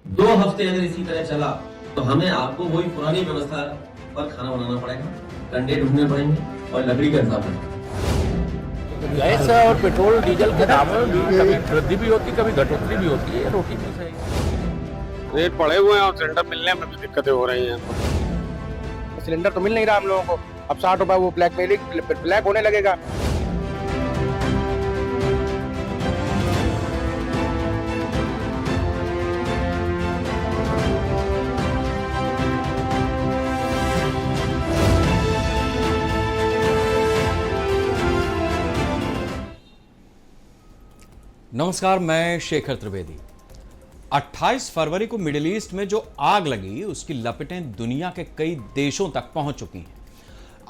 दो हफ्ते अगर इसी तरह चला तो हमें आपको वही पुरानी व्यवस्था पर खाना बनाना पड़ेगा, कंडे ढूंढने पड़ेंगे और लकड़ी का हिसाब रखना। गैस और पेट्रोल डीजल के दामों में भी कभी वृद्धि भी होती, कभी घटोतरी भी होती है। रोटी भी सही रेट बढ़े हुए हैं और सिलेंडर मिलने में भी दिक्कतें हो रही हैं। सिलेंडर तो मिल नहीं रहा हम लोगों को। अब 60 रुपए वो ब्लैक होने लगेगा। नमस्कार, मैं शेखर त्रिवेदी। 28 फरवरी को मिडिल ईस्ट में जो आग लगी उसकी लपटें दुनिया के कई देशों तक पहुंच चुकी हैं।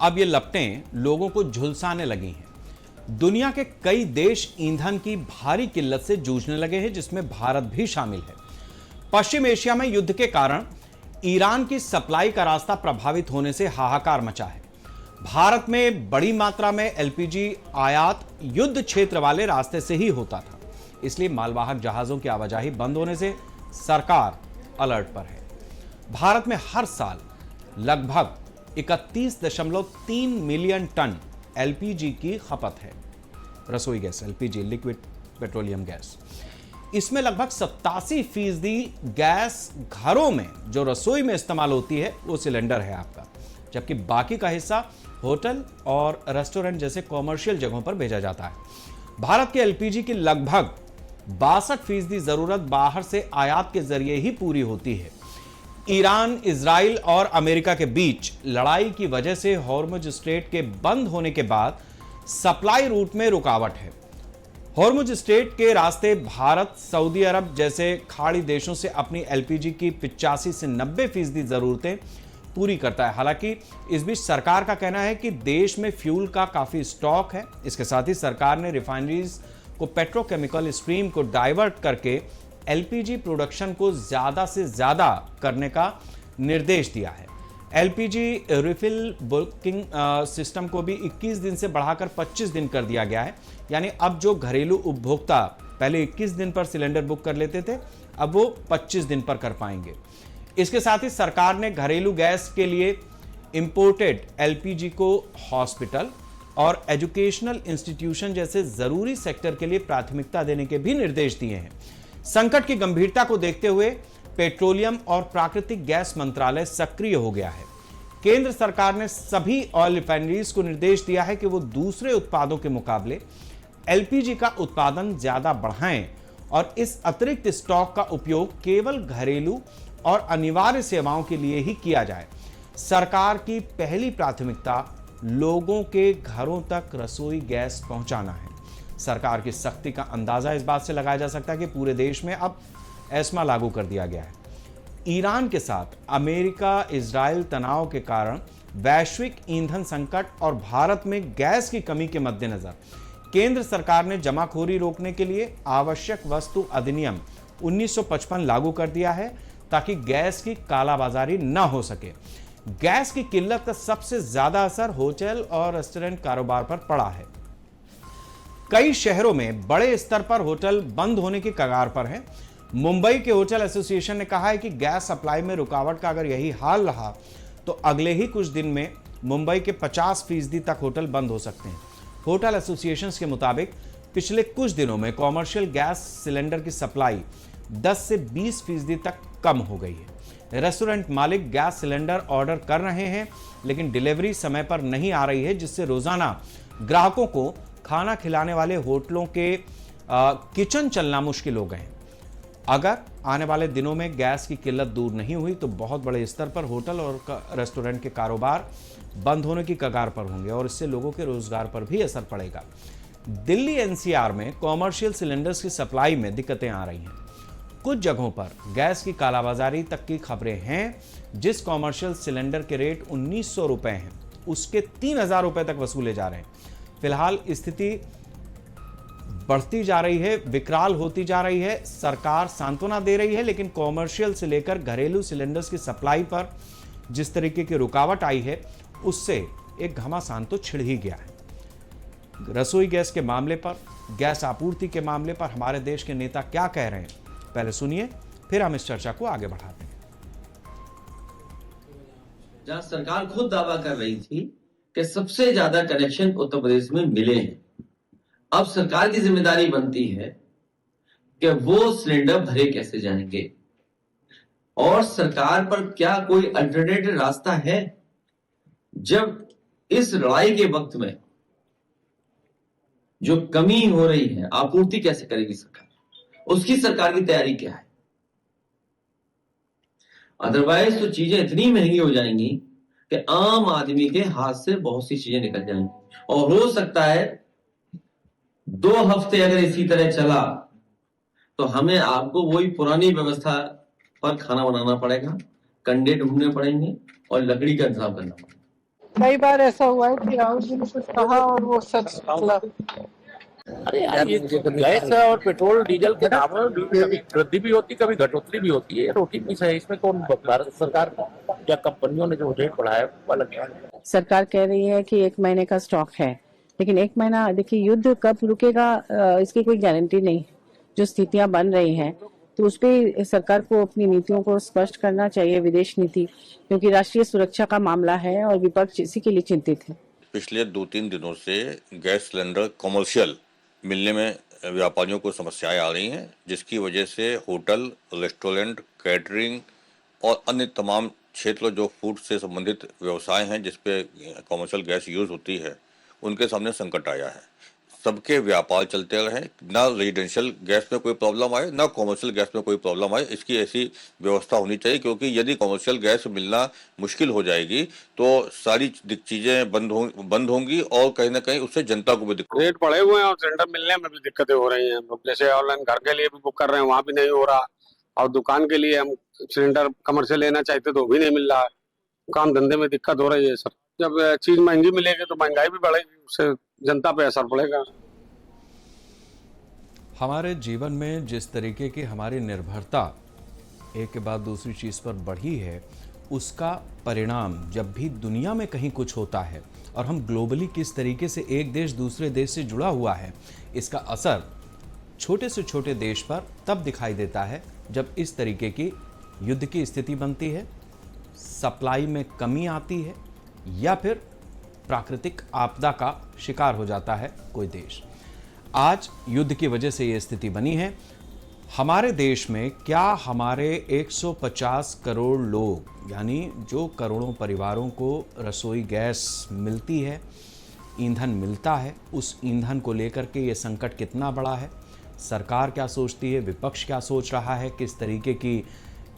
अब ये लपटें लोगों को झुलसाने लगी हैं। दुनिया के कई देश ईंधन की भारी किल्लत से जूझने लगे हैं, जिसमें भारत भी शामिल है। पश्चिम एशिया में युद्ध के कारण ईरान की सप्लाई का रास्ता प्रभावित होने से हाहाकार मचा है। भारत में बड़ी मात्रा में एलपीजी आयात युद्ध क्षेत्र वाले रास्ते से ही होता था, इसलिए मालवाहक जहाजों की आवाजाही बंद होने से सरकार अलर्ट पर है। भारत में हर साल लगभग 31.3 मिलियन टन एलपीजी की खपत है। रसोई gas LPG, liquid petroleum gas. इसमें लगभग 87% गैस घरों में जो रसोई में इस्तेमाल होती है वो सिलेंडर है आपका, जबकि बाकी का हिस्सा होटल और रेस्टोरेंट जैसे कॉमर्शियल जगहों पर भेजा जाता है। भारत के एलपीजी की लगभग 62% जरूरत बाहर से आयात के जरिए ही पूरी होती है। ईरान, इजराइल और अमेरिका के बीच लड़ाई की वजह से हॉर्मुज स्ट्रेट के बंद होने के बाद सप्लाई रूट में रुकावट है। हॉर्मुज स्ट्रेट के रास्ते भारत, सऊदी अरब जैसे खाड़ी देशों से अपनी एलपीजी की 85 से 90% जरूरतें पूरी करता है। हालांकि इस बीच सरकार का कहना है कि देश में फ्यूल का काफी स्टॉक है। इसके साथ ही सरकार ने रिफाइनरीज को पेट्रोकेमिकल स्ट्रीम को डाइवर्ट करके एलपीजी प्रोडक्शन को ज्यादा से ज्यादा करने का निर्देश दिया है। एलपीजी रिफिल बुकिंग सिस्टम को भी 21 दिन से बढ़ाकर 25 दिन कर दिया गया है। यानी अब जो घरेलू उपभोक्ता पहले 21 दिन पर सिलेंडर बुक कर लेते थे, अब वो 25 दिन पर कर पाएंगे। इसके साथ ही सरकार ने घरेलू गैस के लिए इंपोर्टेड एलपीजी को हॉस्पिटल और एजुकेशनल इंस्टीट्यूशन जैसे जरूरी सेक्टर के लिए प्राथमिकता देने के भी निर्देश दिए हैं। संकट की गंभीरता को देखते हुए पेट्रोलियम और प्राकृतिक गैस मंत्रालय सक्रिय हो गया है। केंद्र सरकार ने सभी ऑयल रिफाइनरीज को निर्देश दिया है कि वो दूसरे उत्पादों के मुकाबले एलपीजी का उत्पादन ज्यादा बढ़ाएं और इस अतिरिक्त स्टॉक का उपयोग केवल घरेलू और अनिवार्य सेवाओं के लिए ही किया जाए। सरकार की पहली प्राथमिकता लोगों के घरों तक रसोई गैस पहुंचाना है। सरकार की सख्ती का अंदाजा इस बात से लगाया जा सकता है कि पूरे देश में अब एस्मा लागू कर दिया गया है। ईरान के साथ अमेरिका इजराइल तनाव के कारण वैश्विक ईंधन संकट और भारत में गैस की कमी के मद्देनजर केंद्र सरकार ने जमाखोरी रोकने के लिए आवश्यक वस्तु अधिनियम 1955 लागू कर दिया है, ताकि गैस की कालाबाजारी न हो सके। गैस की किल्लत का सबसे ज्यादा असर होटल और रेस्टोरेंट कारोबार पर पड़ा है। कई शहरों में बड़े स्तर पर होटल बंद होने की कगार पर हैं। मुंबई के होटल एसोसिएशन ने कहा है कि गैस सप्लाई में रुकावट का अगर यही हाल रहा तो अगले ही कुछ दिन में मुंबई के 50% तक होटल बंद हो सकते हैं। होटल एसोसिएशन के मुताबिक पिछले कुछ दिनों में कॉमर्शियल गैस सिलेंडर की सप्लाई 10 से 20% तक कम हो गई है। रेस्टोरेंट मालिक गैस सिलेंडर ऑर्डर कर रहे हैं, लेकिन डिलीवरी समय पर नहीं आ रही है, जिससे रोजाना ग्राहकों को खाना खिलाने वाले होटलों के किचन चलना मुश्किल हो गए हैं। अगर आने वाले दिनों में गैस की किल्लत दूर नहीं हुई तो बहुत बड़े स्तर पर होटल और रेस्टोरेंट के कारोबार बंद होने की कगार पर होंगे और इससे लोगों के रोजगार पर भी असर पड़ेगा। दिल्ली एनसीआर में कॉमर्शियल सिलेंडर्स की सप्लाई में दिक्कतें आ रही हैं। कुछ जगहों पर गैस की कालाबाजारी तक की खबरें हैं। जिस कॉमर्शियल सिलेंडर के रेट 1900 रुपए हैं, उसके 3,000 रुपए तक वसूले जा रहे हैं। फिलहाल स्थिति बढ़ती जा रही है, विकराल होती जा रही है। सरकार सांत्वना दे रही है, लेकिन कॉमर्शियल से लेकर घरेलू सिलेंडर्स की सप्लाई पर जिस तरीके की रुकावट आई है, उससे एक घमासान तो छिड़ ही गया है। रसोई गैस के मामले पर, गैस आपूर्ति के मामले पर हमारे देश के नेता क्या कह रहे हैं, पहले सुनिए, फिर हम इस चर्चा को आगे बढ़ाते हैं। जहां सरकार खुद दावा कर रही थी कि सबसे ज्यादा कनेक्शन उत्तर प्रदेश में मिले हैं, अब सरकार की जिम्मेदारी बनती है कि वो सिलेंडर भरे कैसे जाएंगे, और सरकार पर क्या कोई अल्टरनेटिव रास्ता है। जब इस लड़ाई के वक्त में जो कमी हो रही है, आपूर्ति कैसे करेगी सरकार, उसकी सरकार की तैयारी क्या है। अदरवाइज तो चीजें इतनी महंगी हो जाएंगी कि आम आदमी के हाथ से बहुत सी चीजें निकल जाएंगी, और हो सकता है 2 हफ्ते अगर इसी तरह चला तो हमें आपको वही पुरानी व्यवस्था पर खाना बनाना पड़ेगा, कंडे ढूंढने पड़ेंगे और लकड़ी का इंतजाम करना पड़ेगा। कई बार ऐसा हुआ है कि राहुल जी ने कुछ कहा और वो सच निकला। अरे यार, ये गैस और पेट्रोल डीजल के दामों में कभी वृद्धि भी होती, कभी घटोतरी भी होती है। ये रोटी मिस है, इसमें कौन, भारत सरकार या कंपनियों ने जो रेट बढ़ाया वो अलग है। सरकार कह रही है कि 1 महीने का स्टॉक है, लेकिन 1 महीना, देखिए युद्ध कब रुकेगा इसकी कोई गारंटी नहीं। जो स्थितियां बन रही हैं तो उस पर सरकार को अपनी नीतियों को स्पष्ट करना चाहिए, विदेश नीति, क्योंकि राष्ट्रीय सुरक्षा का मामला है और विपक्ष इसी के लिए चिंतित है। पिछले 2-3 दिनों से गैस सिलेंडर कमर्शियल मिलने में व्यापारियों को समस्याएं आ रही हैं, जिसकी वजह से होटल, रेस्टोरेंट, कैटरिंग और अन्य तमाम क्षेत्र जो फूड से संबंधित व्यवसाय हैं जिस पे कमर्शियल गैस यूज होती है, उनके सामने संकट आया है। सबके व्यापार चलते रहे, ना रेजिडेंशियल गैस में कोई प्रॉब्लम आए, ना कमर्शियल गैस में कोई प्रॉब्लम आए, इसकी ऐसी व्यवस्था होनी चाहिए। क्योंकि यदि कमर्शियल गैस मिलना मुश्किल हो जाएगी तो सारी चीजें बंद होंगी और कहीं ना कहीं उससे जनता को भी दिक्कत। रेट बढ़े हुए हैं और सिलेंडर मिलने में भी दिक्कतें हो रही हैं। जैसे ऑनलाइन घर के लिए भी बुक कर रहे हैं, वहाँ भी नहीं हो रहा, और दुकान के लिए हम सिलेंडर कमर्शियल लेना चाहते तो भी नहीं मिल रहा है। काम धंधे में दिक्कत हो रही है सर। जब चीज महंगी मिलेगी तो महंगाई भी बढ़ेगी, उससे जनता पे असर पड़ेगा। हमारे जीवन में जिस तरीके की हमारी निर्भरता एक के बाद दूसरी चीज़ पर बढ़ी है, उसका परिणाम जब भी दुनिया में कहीं कुछ होता है और हम ग्लोबली किस तरीके से एक देश दूसरे देश से जुड़ा हुआ है, इसका असर छोटे से छोटे देश पर तब दिखाई देता है जब इस तरीके की युद्ध की स्थिति बनती है, सप्लाई में कमी आती है, या फिर प्राकृतिक आपदा का शिकार हो जाता है कोई देश। आज युद्ध की वजह से ये स्थिति बनी है। हमारे देश में क्या हमारे 150 करोड़ लोग, यानी जो करोड़ों परिवारों को रसोई गैस मिलती है, ईंधन मिलता है, उस ईंधन को लेकर के ये संकट कितना बड़ा है, सरकार क्या सोचती है, विपक्ष क्या सोच रहा है, किस तरीके की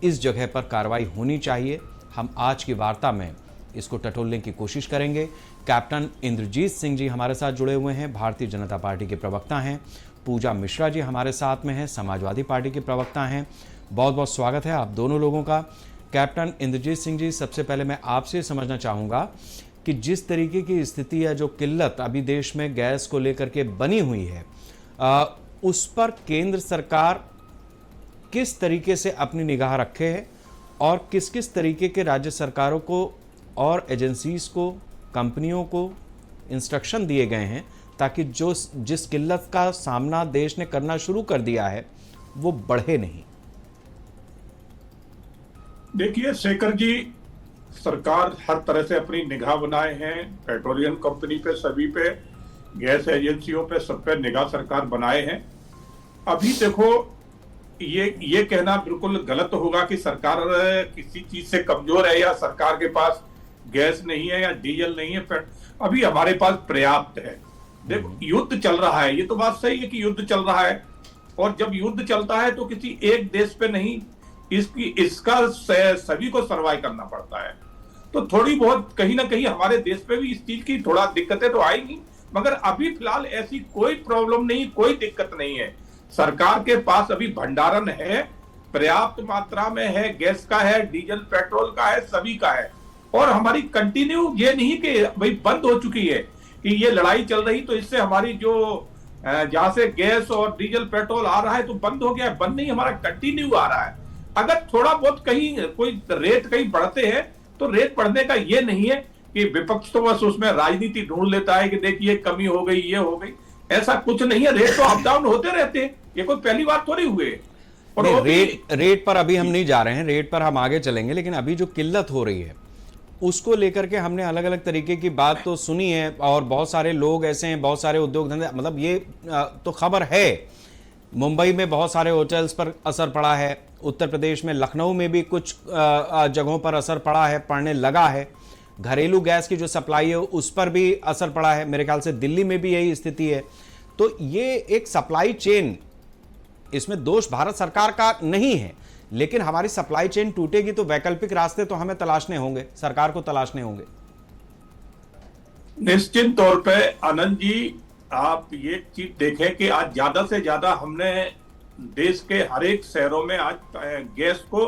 इस जगह पर कार्रवाई होनी चाहिए, हम आज की वार्ता में इसको टटोलने की कोशिश करेंगे। कैप्टन इंद्रजीत सिंह जी हमारे साथ जुड़े हुए हैं, भारतीय जनता पार्टी के प्रवक्ता हैं। पूजा मिश्रा जी हमारे साथ में हैं, समाजवादी पार्टी के प्रवक्ता हैं। बहुत बहुत स्वागत है आप दोनों लोगों का। कैप्टन इंद्रजीत सिंह जी, सबसे पहले मैं आपसे समझना चाहूँगा कि जिस तरीके की स्थिति या जो किल्लत अभी देश में गैस को लेकर के बनी हुई है, उस पर केंद्र सरकार किस तरीके से अपनी निगाह रखे है और किस किस तरीके के राज्य सरकारों को और एजेंसीज को, कंपनियों को इंस्ट्रक्शन दिए गए हैं ताकि जिस किल्लत का सामना देश ने करना शुरू कर दिया है वो बढ़े नहीं। देखिए शेखर जी, सरकार हर तरह से अपनी निगाह बनाए हैं, पेट्रोलियम कंपनी पे, सभी पे, गैस एजेंसियों पे, सब पे निगाह सरकार बनाए हैं। अभी देखो, ये कहना बिल्कुल गलत होगा कि सरकार किसी चीज से कमजोर है या सरकार के पास गैस नहीं है या डीजल नहीं है। अभी हमारे पास पर्याप्त है। देखो, युद्ध चल रहा है, ये तो बात सही है कि युद्ध चल रहा है, और जब युद्ध चलता है तो किसी एक देश पे नहीं, इसका सभी को सर्वाइव करना पड़ता है। तो थोड़ी बहुत कहीं ना कहीं हमारे देश पे भी इस चीज की थोड़ा दिक्कतें तो आएंगी, मगर अभी फिलहाल ऐसी कोई प्रॉब्लम नहीं, कोई दिक्कत नहीं है। सरकार के पास अभी भंडारण है, पर्याप्त मात्रा में है, गैस का है, डीजल पेट्रोल का है, सभी का है। और हमारी कंटिन्यू ये नहीं कि भाई बंद हो चुकी है, कि ये लड़ाई चल रही तो इससे हमारी जो जहां से गैस और डीजल पेट्रोल आ रहा है तो बंद हो गया है। बंद नहीं, हमारा कंटिन्यू आ रहा है। अगर थोड़ा बहुत कहीं कोई रेट कहीं बढ़ते हैं तो रेट बढ़ने का ये नहीं है कि विपक्ष तो बस उसमें राजनीति ढूंढ लेता है कि देखिए कमी हो गई, ये हो गई। ऐसा कुछ नहीं है, रेट तो अप डाउन होते रहते हैं, ये कोई पहली बार थोड़ी हुए। और रेट पर अभी हम नहीं जा रहे हैं, रेट पर हम आगे चलेंगे, लेकिन अभी जो किल्लत हो रही है उसको लेकर के हमने अलग अलग तरीके की बात तो सुनी है, और बहुत सारे लोग ऐसे हैं, बहुत सारे उद्योग धंधे, मतलब ये तो खबर है। मुंबई में बहुत सारे होटल्स पर असर पड़ा है, उत्तर प्रदेश में लखनऊ में भी कुछ जगहों पर असर पड़ा है, पड़ने लगा है। घरेलू गैस की जो सप्लाई है उस पर भी असर पड़ा है, मेरे ख्याल से दिल्ली में भी यही स्थिति है। तो ये एक सप्लाई चेन, इसमें दोष भारत सरकार का नहीं है, लेकिन हमारी सप्लाई चेन टूटेगी तो वैकल्पिक रास्ते तो हमें तलाशने होंगे, सरकार को तलाशने होंगे। निश्चित तौर पे आनंद जी, आप ये चीज देखें कि आज ज्यादा से ज्यादा हमने देश के हर एक शहरों में आज गैस को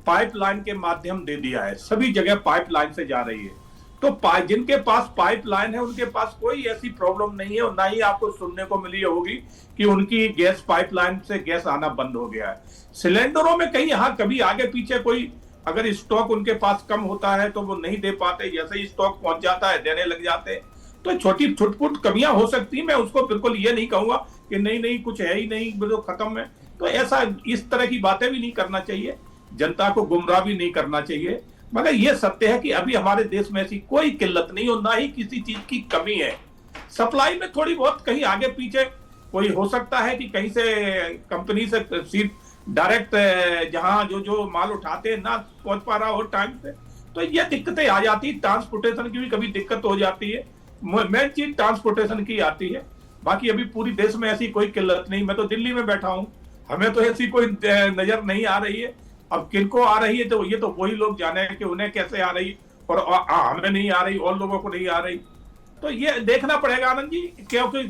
पाइपलाइन के माध्यम दे दिया है। सभी जगह पाइपलाइन से जा रही है। तो जिनके पास पाइपलाइन है उनके पास कोई ऐसी प्रॉब्लम नहीं है, और ना ही आपको सुनने को मिली होगी कि उनकी गैस पाइपलाइन से गैस आना बंद हो गया है। सिलेंडरों में कहीं यहाँ कभी आगे पीछे कोई अगर स्टॉक उनके पास कम होता है तो वो नहीं दे पाते, जैसे ही स्टॉक पहुंच जाता है देने लग जाते हैं। तो छोटी छुटपुट कमियां हो सकती है, मैं उसको बिल्कुल ये नहीं कहूंगा कि नहीं कुछ है ही नहीं, तो खत्म है। तो ऐसा इस तरह की बातें भी नहीं करना चाहिए, जनता को गुमराह भी नहीं करना चाहिए। मगर ये सत्य है कि अभी हमारे देश में ऐसी कोई किल्लत नहीं और ना ही किसी चीज की कमी है। सप्लाई में थोड़ी बहुत कहीं आगे पीछे कोई हो सकता है कि कहीं से कंपनी से सीट डायरेक्ट जहां जो माल उठाते हैं ना पहुंच पा रहा हो टाइम से, तो ये दिक्कतें आ जाती है। ट्रांसपोर्टेशन की भी कभी दिक्कत हो जाती है, मेन चीज ट्रांसपोर्टेशन की आती है। बाकी अभी पूरी देश में ऐसी कोई किल्लत नहीं। मैं तो दिल्ली में बैठा हूँ, हमें तो ऐसी कोई नजर नहीं आ रही है। अब किनको आ रही है तो ये तो वही लोग जाने कि उन्हें कैसे आ रही, और हमें नहीं आ रही और लोगों को नहीं आ रही। तो ये देखना पड़ेगा आनंद जी, क्योंकि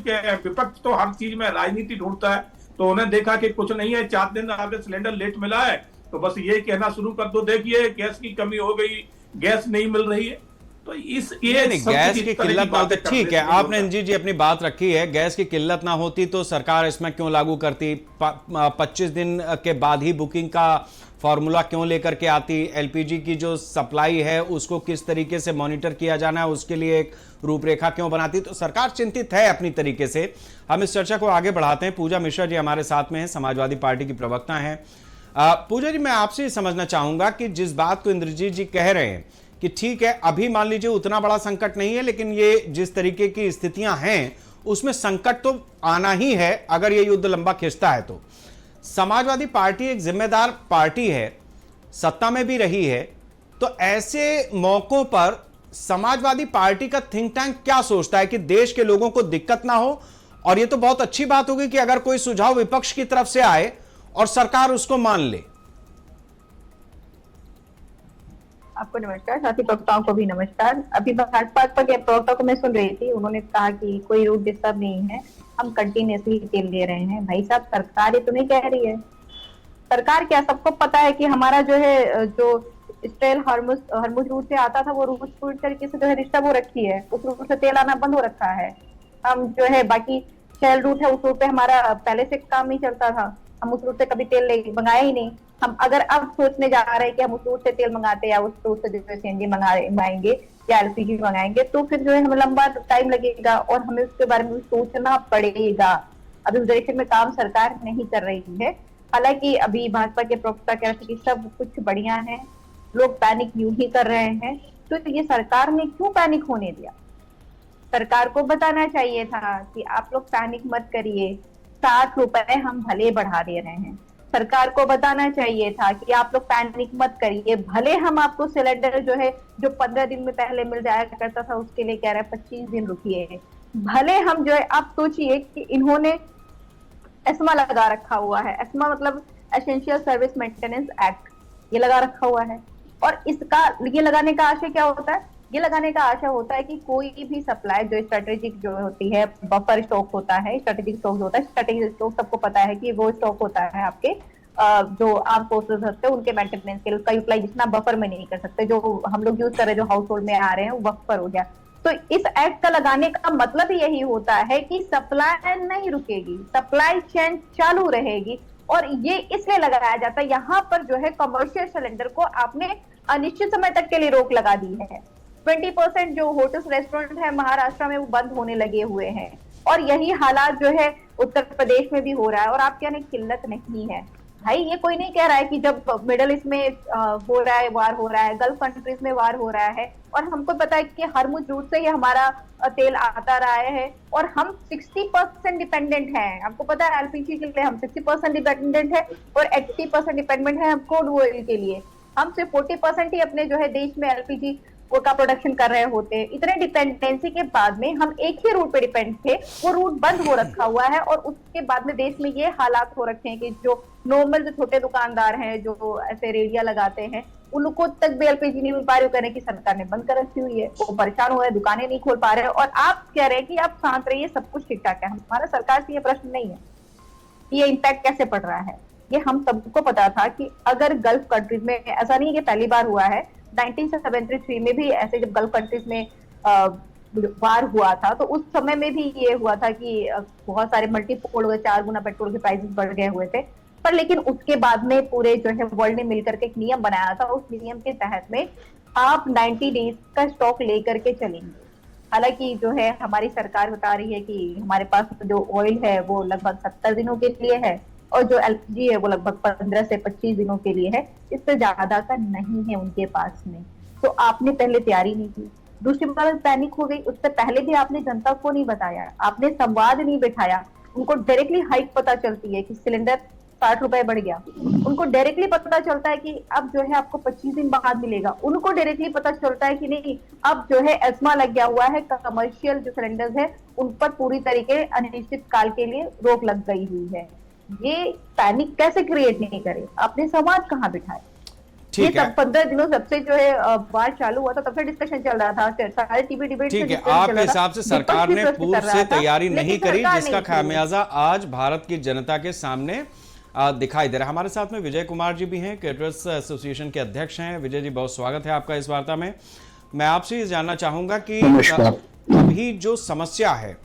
विपक्ष तो हर चीज में राजनीति ढूंढता है। तो उन्हें देखा कि कुछ नहीं है, 4 दिन आगे सिलेंडर लेट मिला है तो बस ये कहना शुरू कर दो, देखिए गैस की कमी हो गई, गैस नहीं मिल रही है। तो ये गैस की किल्लत ना होती, ठीक है, आपने एनजी जी अपनी बात रखी है। गैस की किल्लत ना होती तो सरकार इसमें क्यों लागू करती, 25 दिन के बाद ही बुकिंग का फॉर्मूला क्यों लेकर के आती, एलपीजी की जो सप्लाई है उसको किस तरीके से मॉनिटर किया जाना है उसके लिए एक रूपरेखा क्यों बनाती। तो सरकार चिंतित है अपनी तरीके से। हम इस चर्चा को आगे बढ़ाते हैं। पूजा मिश्रा जी हमारे साथ में हैं, समाजवादी पार्टी की प्रवक्ता हैं। पूजा जी, मैं आपसे समझना चाहूंगा कि जिस बात को इंद्रजीत जी कह रहे हैं कि ठीक है अभी मान लीजिए उतना बड़ा संकट नहीं है, लेकिन ये जिस तरीके की स्थितियां हैं उसमें संकट तो आना ही है अगर ये युद्ध लंबा खिंचता है। तो समाजवादी पार्टी एक जिम्मेदार पार्टी है, सत्ता में भी रही है, तो ऐसे मौकों पर समाजवादी पार्टी का थिंक टैंक क्या सोचता है कि देश के लोगों को दिक्कत ना हो? और ये तो बहुत अच्छी बात होगी कि अगर कोई सुझाव विपक्ष की तरफ से आए और सरकार उसको मान ले। आपको नमस्कार, साथी प्रवक्ताओं को भी नमस्कार। अभी भाजपा के प्रवक्ता को मैं सुन रही थी, उन्होंने कहा कि कोई रूट डिस्टर्ब नहीं है, हम कंटिन्यूसली तेल दे रहे हैं। भाई साहब, सरकार ये तो नहीं कह रही है। सरकार क्या, सबको पता है कि हमारा जो है जो स्ट्रेल हरमुज रूट से आता था वो रूट पूरी तरीके से जो है डिस्टर्ब हो रखी है, उस रूट से तेल आना बंद हो रखा है। हम जो है बाकी शेल रूट है उस रूट पे हमारा पहले से काम नहीं चलता था, हम उस रूट से कभी तेल मंगाए ही नहीं। हम अगर अब सोचने जा रहे हैं कि हम उस रूट से तेल मंगाते या उस रूट से जो है सीएनजी मंगाएंगे या एलपीजी मंगाएंगे, तो फिर जो है हमें लंबा टाइम लगेगा और हमें उसके बारे में सोचना पड़ेगा। अभी उस डायरेक्शन में काम सरकार नहीं कर रही है। हालांकि अभी भाजपा के प्रवक्ता कह रहे थे कि सब कुछ बढ़िया है, लोग पैनिक यूं ही कर रहे हैं। तो ये सरकार ने क्यों पैनिक होने दिया? सरकार को बताना चाहिए था कि आप लोग पैनिक मत करिए, 60 रुपए हम भले बढ़ा दे रहे हैं। सरकार को बताना चाहिए था कि आप लोग पैनिक मत करिए, भले हम आपको सिलेंडर जो है जो 15 दिन में पहले मिल जाया करता था उसके लिए कह रहे हैं 25 दिन रुकिए। भले हम जो है, आप सोचिए कि इन्होंने एस्मा लगा रखा हुआ है, एस्मा मतलब एसेंशियल सर्विस मेंटेनेंस एक्ट, ये लगा रखा हुआ है। और इसका ये लगाने का आशय क्या होता है? ये लगाने का आशा होता है कि कोई भी सप्लाई जो स्ट्रेटेजिक जो होती है, बफर स्टॉक होता है, स्ट्रेटेजिक स्टॉक होता है, स्ट्रेटेजिक स्टॉक सबको पता है कि वो स्टॉक होता है आपके जो आर्म फोर्सेस होते हैं उनके मेंटेनेंस के लिए उसका यूटिलाइज इतना बफर में नहीं कर सकते, जो हम लोग यूज कर रहे हैं, जो हाउस होल्ड में आ रहे हैं वो वक्त पर हो गया। तो इस एक्ट का लगाने का मतलब यही होता है कि सप्लाई नहीं रुकेगी, सप्लाई चेन चालू रहेगी। और ये इसलिए लगाया जाता है, यहाँ पर जो है कमर्शियल सिलेंडर को आपने अनिश्चित समय तक के लिए रोक लगा दी है। 20% जो होटल्स रेस्टोरेंट है महाराष्ट्र में वो बंद होने लगे हुए हैं, और यही हालात जो है उत्तर प्रदेश में भी हो रहा है। और आपके यहाँ किल्लत नहीं है भाई, ये कोई नहीं कह रहा है कि जब मिडल ईस्ट में हो रहा है वार हो रहा है, गल्फ कंट्रीज में वार हो रहा है, और हमको पता है कि हरमुज रूट से ही हमारा तेल आता रहा है, और हम 60% डिपेंडेंट हैं। आपको पता है एलपीजी के लिए हम 60% डिपेंडेंट है, और 80% डिपेंडेंट है हम क्रूड ऑयल के लिए। हम सिर्फ 40% ही अपने जो है देश में एलपीजी का प्रोडक्शन कर रहे होते हैं। इतने डिपेंडेंसी के बाद में हम एक ही रूट पे डिपेंड थे, वो रूट बंद हो रखा हुआ है, और उसके बाद में देश में ये हालात हो रखे हैं कि जो नॉर्मल जो छोटे दुकानदार हैं, जो ऐसे रेडिया लगाते हैं, उनको तक भी एलपीजी नहीं मिल पा रही, कहने की सरकार ने बंद कर रखी हुई है, वो परेशान हो रहे हैं, दुकानें नहीं खोल पा रहे हैं। और आप कह रहे हैं कि आप शांत रहिए, सब कुछ ठीक ठाक है। हमारा सरकार से ये प्रश्न नहीं है ये इम्पैक्ट कैसे पड़ रहा है, ये हम सबको पता था कि अगर गल्फ कंट्रीज में, ऐसा नहीं है कि पहली बार हुआ है, 1973 में भी ऐसे जब गल्फ कंट्रीज में वार हुआ था तो उस समय में भी ये हुआ था कि बहुत सारे मल्टीपोल 4 गुना पेट्रोल के प्राइसेस बढ़ गए हुए थे। पर लेकिन उसके बाद में पूरे जो है वर्ल्ड ने मिलकर के एक नियम बनाया था, उस नियम के तहत में आप 90 डेज का स्टॉक लेकर के चलेंगे। हालांकि जो है हमारी सरकार बता रही है कि हमारे पास जो ऑयल है वो लगभग 70 दिनों के लिए है, और जो एलपीजी है वो लगभग 15 से 25 दिनों के लिए है, इससे ज्यादा का नहीं है उनके पास में। तो आपने पहले तैयारी नहीं की, दूसरी बार पैनिक हो गई, उससे पहले भी आपने जनता को नहीं बताया, आपने संवाद नहीं बिठाया। उनको डायरेक्टली हाइक पता चलती है कि सिलेंडर 60 रुपए बढ़ गया, उनको डायरेक्टली पता चलता है कि अब जो है आपको 25 दिन बाद मिलेगा, उनको डायरेक्टली पता चलता है कि नहीं अब जो है एस्मा लग गया हुआ है, कमर्शियल जो सिलेंडर्स है उन पर पूरी तरीके अनिश्चित काल के लिए रोक लग गई हुई है। ये पैनिक कैसे क्रिएट नहीं करे, आपने संवाद कहाँ बिठाए? ये सब 15 दिनों सबसे जो है वार चालू हुआ था तब से डिस्कशन चल रहा था, सारे टीवी डिबेट। ठीक है, आपके हिसाब से सरकार ने पूर्व से तैयारी नहीं करी, जिसका खामियाजा आज भारत की जनता के सामने दिखाई दे रहा है। हमारे साथ में विजय कुमार जी भी हैं, कैटरर्स एसोसिएशन के अध्यक्ष हैं। विजय जी, बहुत स्वागत है आपका इस वार्ता में। मैं आपसे ये जानना चाहूंगा कि अभी जो समस्या है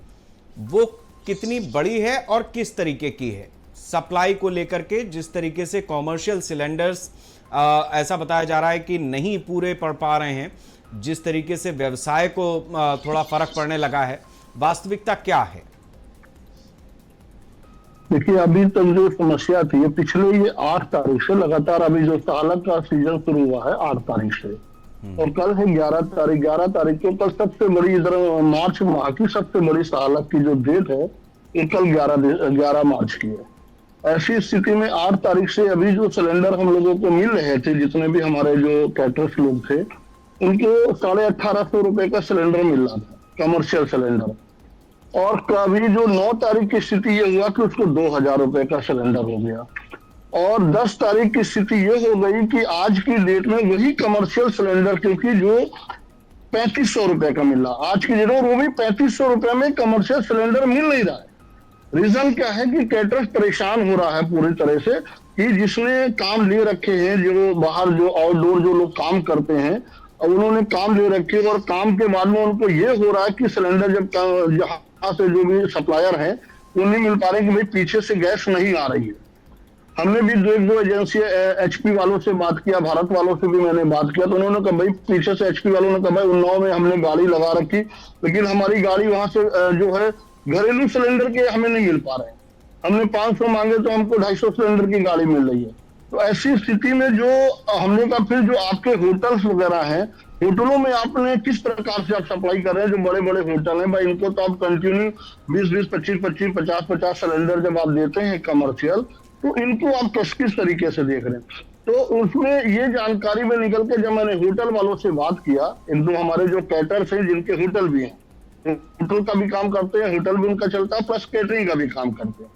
वो कितनी बड़ी है और किस तरीके की है सप्लाई को लेकर के, जिस तरीके से कॉमर्शियल सिलेंडर्स ऐसा बताया जा रहा है कि नहीं पूरे पड़ पा रहे हैं, जिस तरीके से व्यवसाय को थोड़ा फर्क पड़ने लगा है, वास्तविकता क्या है? देखिए, अभी तक जो समस्या थी पिछले ये 8 तारीख से लगातार, अभी जो सालक का सीजन शुरू हुआ है 8 तारीख से, और कल है 11 तारीख। 11 तारीख को कल सबसे बड़ी, इधर मार्च माह की सबसे बड़ी सालक की जो डेट है ये कल 11 मार्च की है। ऐसी स्थिति में 8 तारीख से अभी जो सिलेंडर हम लोगों को मिल रहे थे, जितने भी हमारे जो कैटरर्स लोग थे, उनको 1850 रुपए का सिलेंडर मिल रहा था, कमर्शियल सिलेंडर। और कभी जो 9 तारीख की स्थिति ये हुआ कि उसको 2000 रुपए का सिलेंडर हो गया, और 10 तारीख की स्थिति ये हो गई कि आज की डेट में वही कमर्शियल सिलेंडर, क्योंकि जो 3500 रुपए का मिल रहा आज की डेट में, वो भी 3500 रुपए में कमर्शियल सिलेंडर मिल नहीं रहा है। रीजन क्या है कि कैटरर्स परेशान हो रहा है पूरी तरह से, कि जिसने काम ले रखे हैं, जो बाहर जो आउटडोर जो लोग काम करते हैं, और उन्होंने काम ले रखे, और काम के बाद में उनको ये हो रहा है कि सिलेंडर जब जहां से जो भी सप्लायर है वो नहीं मिल पा रहे कि भाई पीछे से गैस नहीं आ रही है। हमने भी 2 एजेंसी एचपी वालों से बात किया, भारत वालों से भी मैंने बात किया, तो उन्होंने कहा भाई पीछे से एचपी वालों ने कहा भाई उन्नाव में हमने गाड़ी लगा रखी, लेकिन हमारी गाड़ी वहां से जो है घरेलू सिलेंडर के हमें नहीं मिल पा रहे हैं। हमने 500 मांगे तो हमको 250 सिलेंडर की गाड़ी मिल रही है। तो ऐसी स्थिति में जो हमने कहा, फिर जो आपके होटल्स वगैरह हैं, होटलों में आपने किस प्रकार से आप सप्लाई कर रहे हैं? जो बड़े बड़े होटल हैं भाई, इनको तो आप कंटिन्यू 20-20, 25-25, 50-50 सिलेंडर जब आप देते हैं कमर्शियल, तो इनको आप किस तरीके से देख रहे हैं? तो उसमें ये जानकारी में निकल के जब मैंने होटल वालों से बात किया, इनको हमारे जो कैटर्स हैं जिनके होटल भी हैं, होटल का भी काम करते हैं, होटल भी उनका चलता है, प्लस केटरिंग का भी काम करते हैं,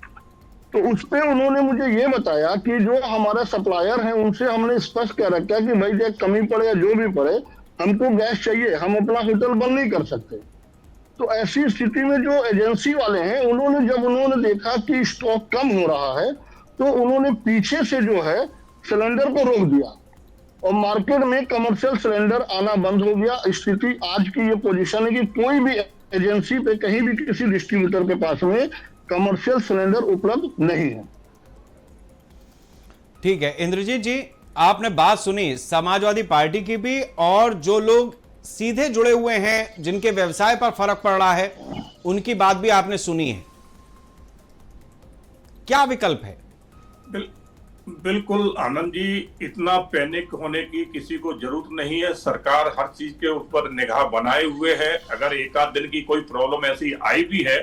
तो उस पे उन्होंने मुझे ये बताया कि जो हमारा सप्लायर है उनसे हमने स्पष्ट कह रखा है कि भाई चाहे कमी पड़े या जो भी पड़े, हमको गैस चाहिए, हम अपना होटल बंद नहीं कर सकते। तो ऐसी स्थिति में जो एजेंसी वाले हैं उन्होंने देखा कि स्टॉक कम हो रहा है, तो उन्होंने पीछे से जो है सिलेंडर को रोक दिया और मार्केट में कमर्शियल सिलेंडर आना बंद हो गया। स्थिति आज की ये पोजीशन है कि कोई भी एजेंसी पे कहीं भी किसी डिस्ट्रीब्यूटर के पास में कमर्शियल सिलेंडर उपलब्ध नहीं है। ठीक है इंद्रजीत जी, आपने बात सुनी समाजवादी पार्टी की भी, और जो लोग सीधे जुड़े हुए हैं जिनके व्यवसाय पर फर्क पड़ रहा है उनकी बात भी आपने सुनी है। क्या विकल्प है? बिल्कुल आनंद जी, इतना पैनिक होने की किसी को जरूरत नहीं है। सरकार हर चीज के ऊपर निगाह बनाए हुए है। अगर एक आध दिन की कोई प्रॉब्लम ऐसी आई भी है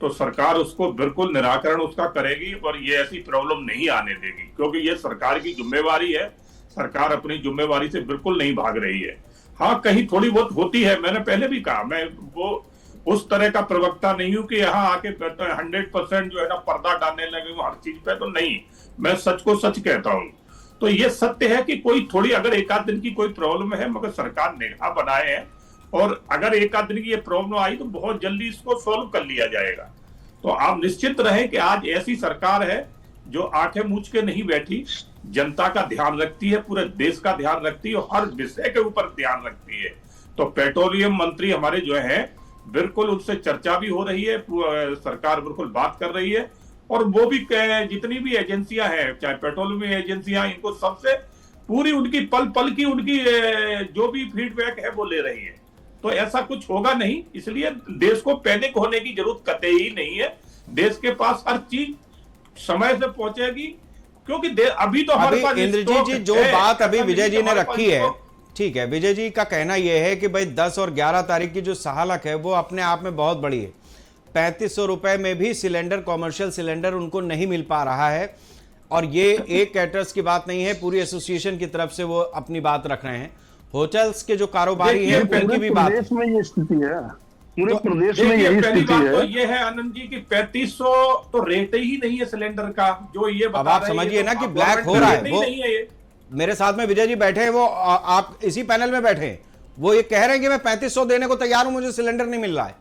तो सरकार उसको बिल्कुल निराकरण उसका करेगी और ये ऐसी प्रॉब्लम नहीं आने देगी, क्योंकि ये सरकार की जिम्मेवारी है। सरकार अपनी जिम्मेवारी से बिल्कुल नहीं भाग रही है। हाँ, कहीं थोड़ी बहुत होती है, मैंने पहले भी कहा, मैं वो उस तरह का प्रवक्ता नहीं हूं कि यहाँ आके 100% जो है ना पर्दा डालने लगे हर चीज पे, तो नहीं, मैं सच को सच कहता हूँ। तो ये सत्य है कि कोई थोड़ी अगर एक आध दिन की कोई प्रॉब्लम है, मगर सरकार निगाह बनाए हैं और अगर एक आध दिन की ये प्रॉब्लम आई तो बहुत जल्दी इसको सोल्व कर लिया जाएगा। तो आप निश्चित रहें कि आज ऐसी सरकार है जो आंखें मूंछ के नहीं बैठी, जनता का ध्यान रखती है, पूरे देश का ध्यान रखती है और हर विषय के ऊपर ध्यान रखती है। तो पेट्रोलियम मंत्री हमारे जो है बिल्कुल उनसे चर्चा भी हो रही है, सरकार बिल्कुल बात कर रही है और वो भी जितनी भी एजेंसियां हैं, चाहे पेट्रोलियम एजेंसियां, इनको सबसे पूरी उनकी पल पल की उनकी जो भी फीडबैक है वो ले रही है। तो ऐसा कुछ होगा नहीं, इसलिए देश को पैनिक होने की जरूरत कतई ही नहीं है। देश के पास हर चीज समय से पहुंचेगी, क्योंकि अभी तो हमारे पास इंद्रजीत जी जो बात अभी विजय जी ने रखी है, ठीक है, विजय जी का कहना यह है कि भाई 10 और 11 तारीख की जो सहालक है वो अपने आप में बहुत बड़ी है। 3500 रुपए में भी सिलेंडर, कॉमर्शियल सिलेंडर उनको नहीं मिल पा रहा है। और ये एक कैटर्स की बात नहीं है, पूरी एसोसिएशन की तरफ से वो अपनी बात रख रहे हैं। होटल्स के जो कारोबारी है उनकी भी बात प्रदेश में ये स्थिति है, पूरे प्रदेश में देखिए, यही पहली स्थिति बात है। तो ये है आनंद जी की 3500 तो रेट ही नहीं है सिलेंडर का, जो ये बता अब आप रहे हैं, समझिए ये ना तो कि आप ब्लैक हो गवर्नमेंट रहा का है। रेट वो ही नहीं है ये। मेरे साथ में विजय जी बैठे हैं, वो आप इसी पैनल में बैठे हैं, वो ये कह रहे हैं कि मैं 3500 देने को तैयार हूं, मुझे सिलेंडर नहीं मिल रहा है।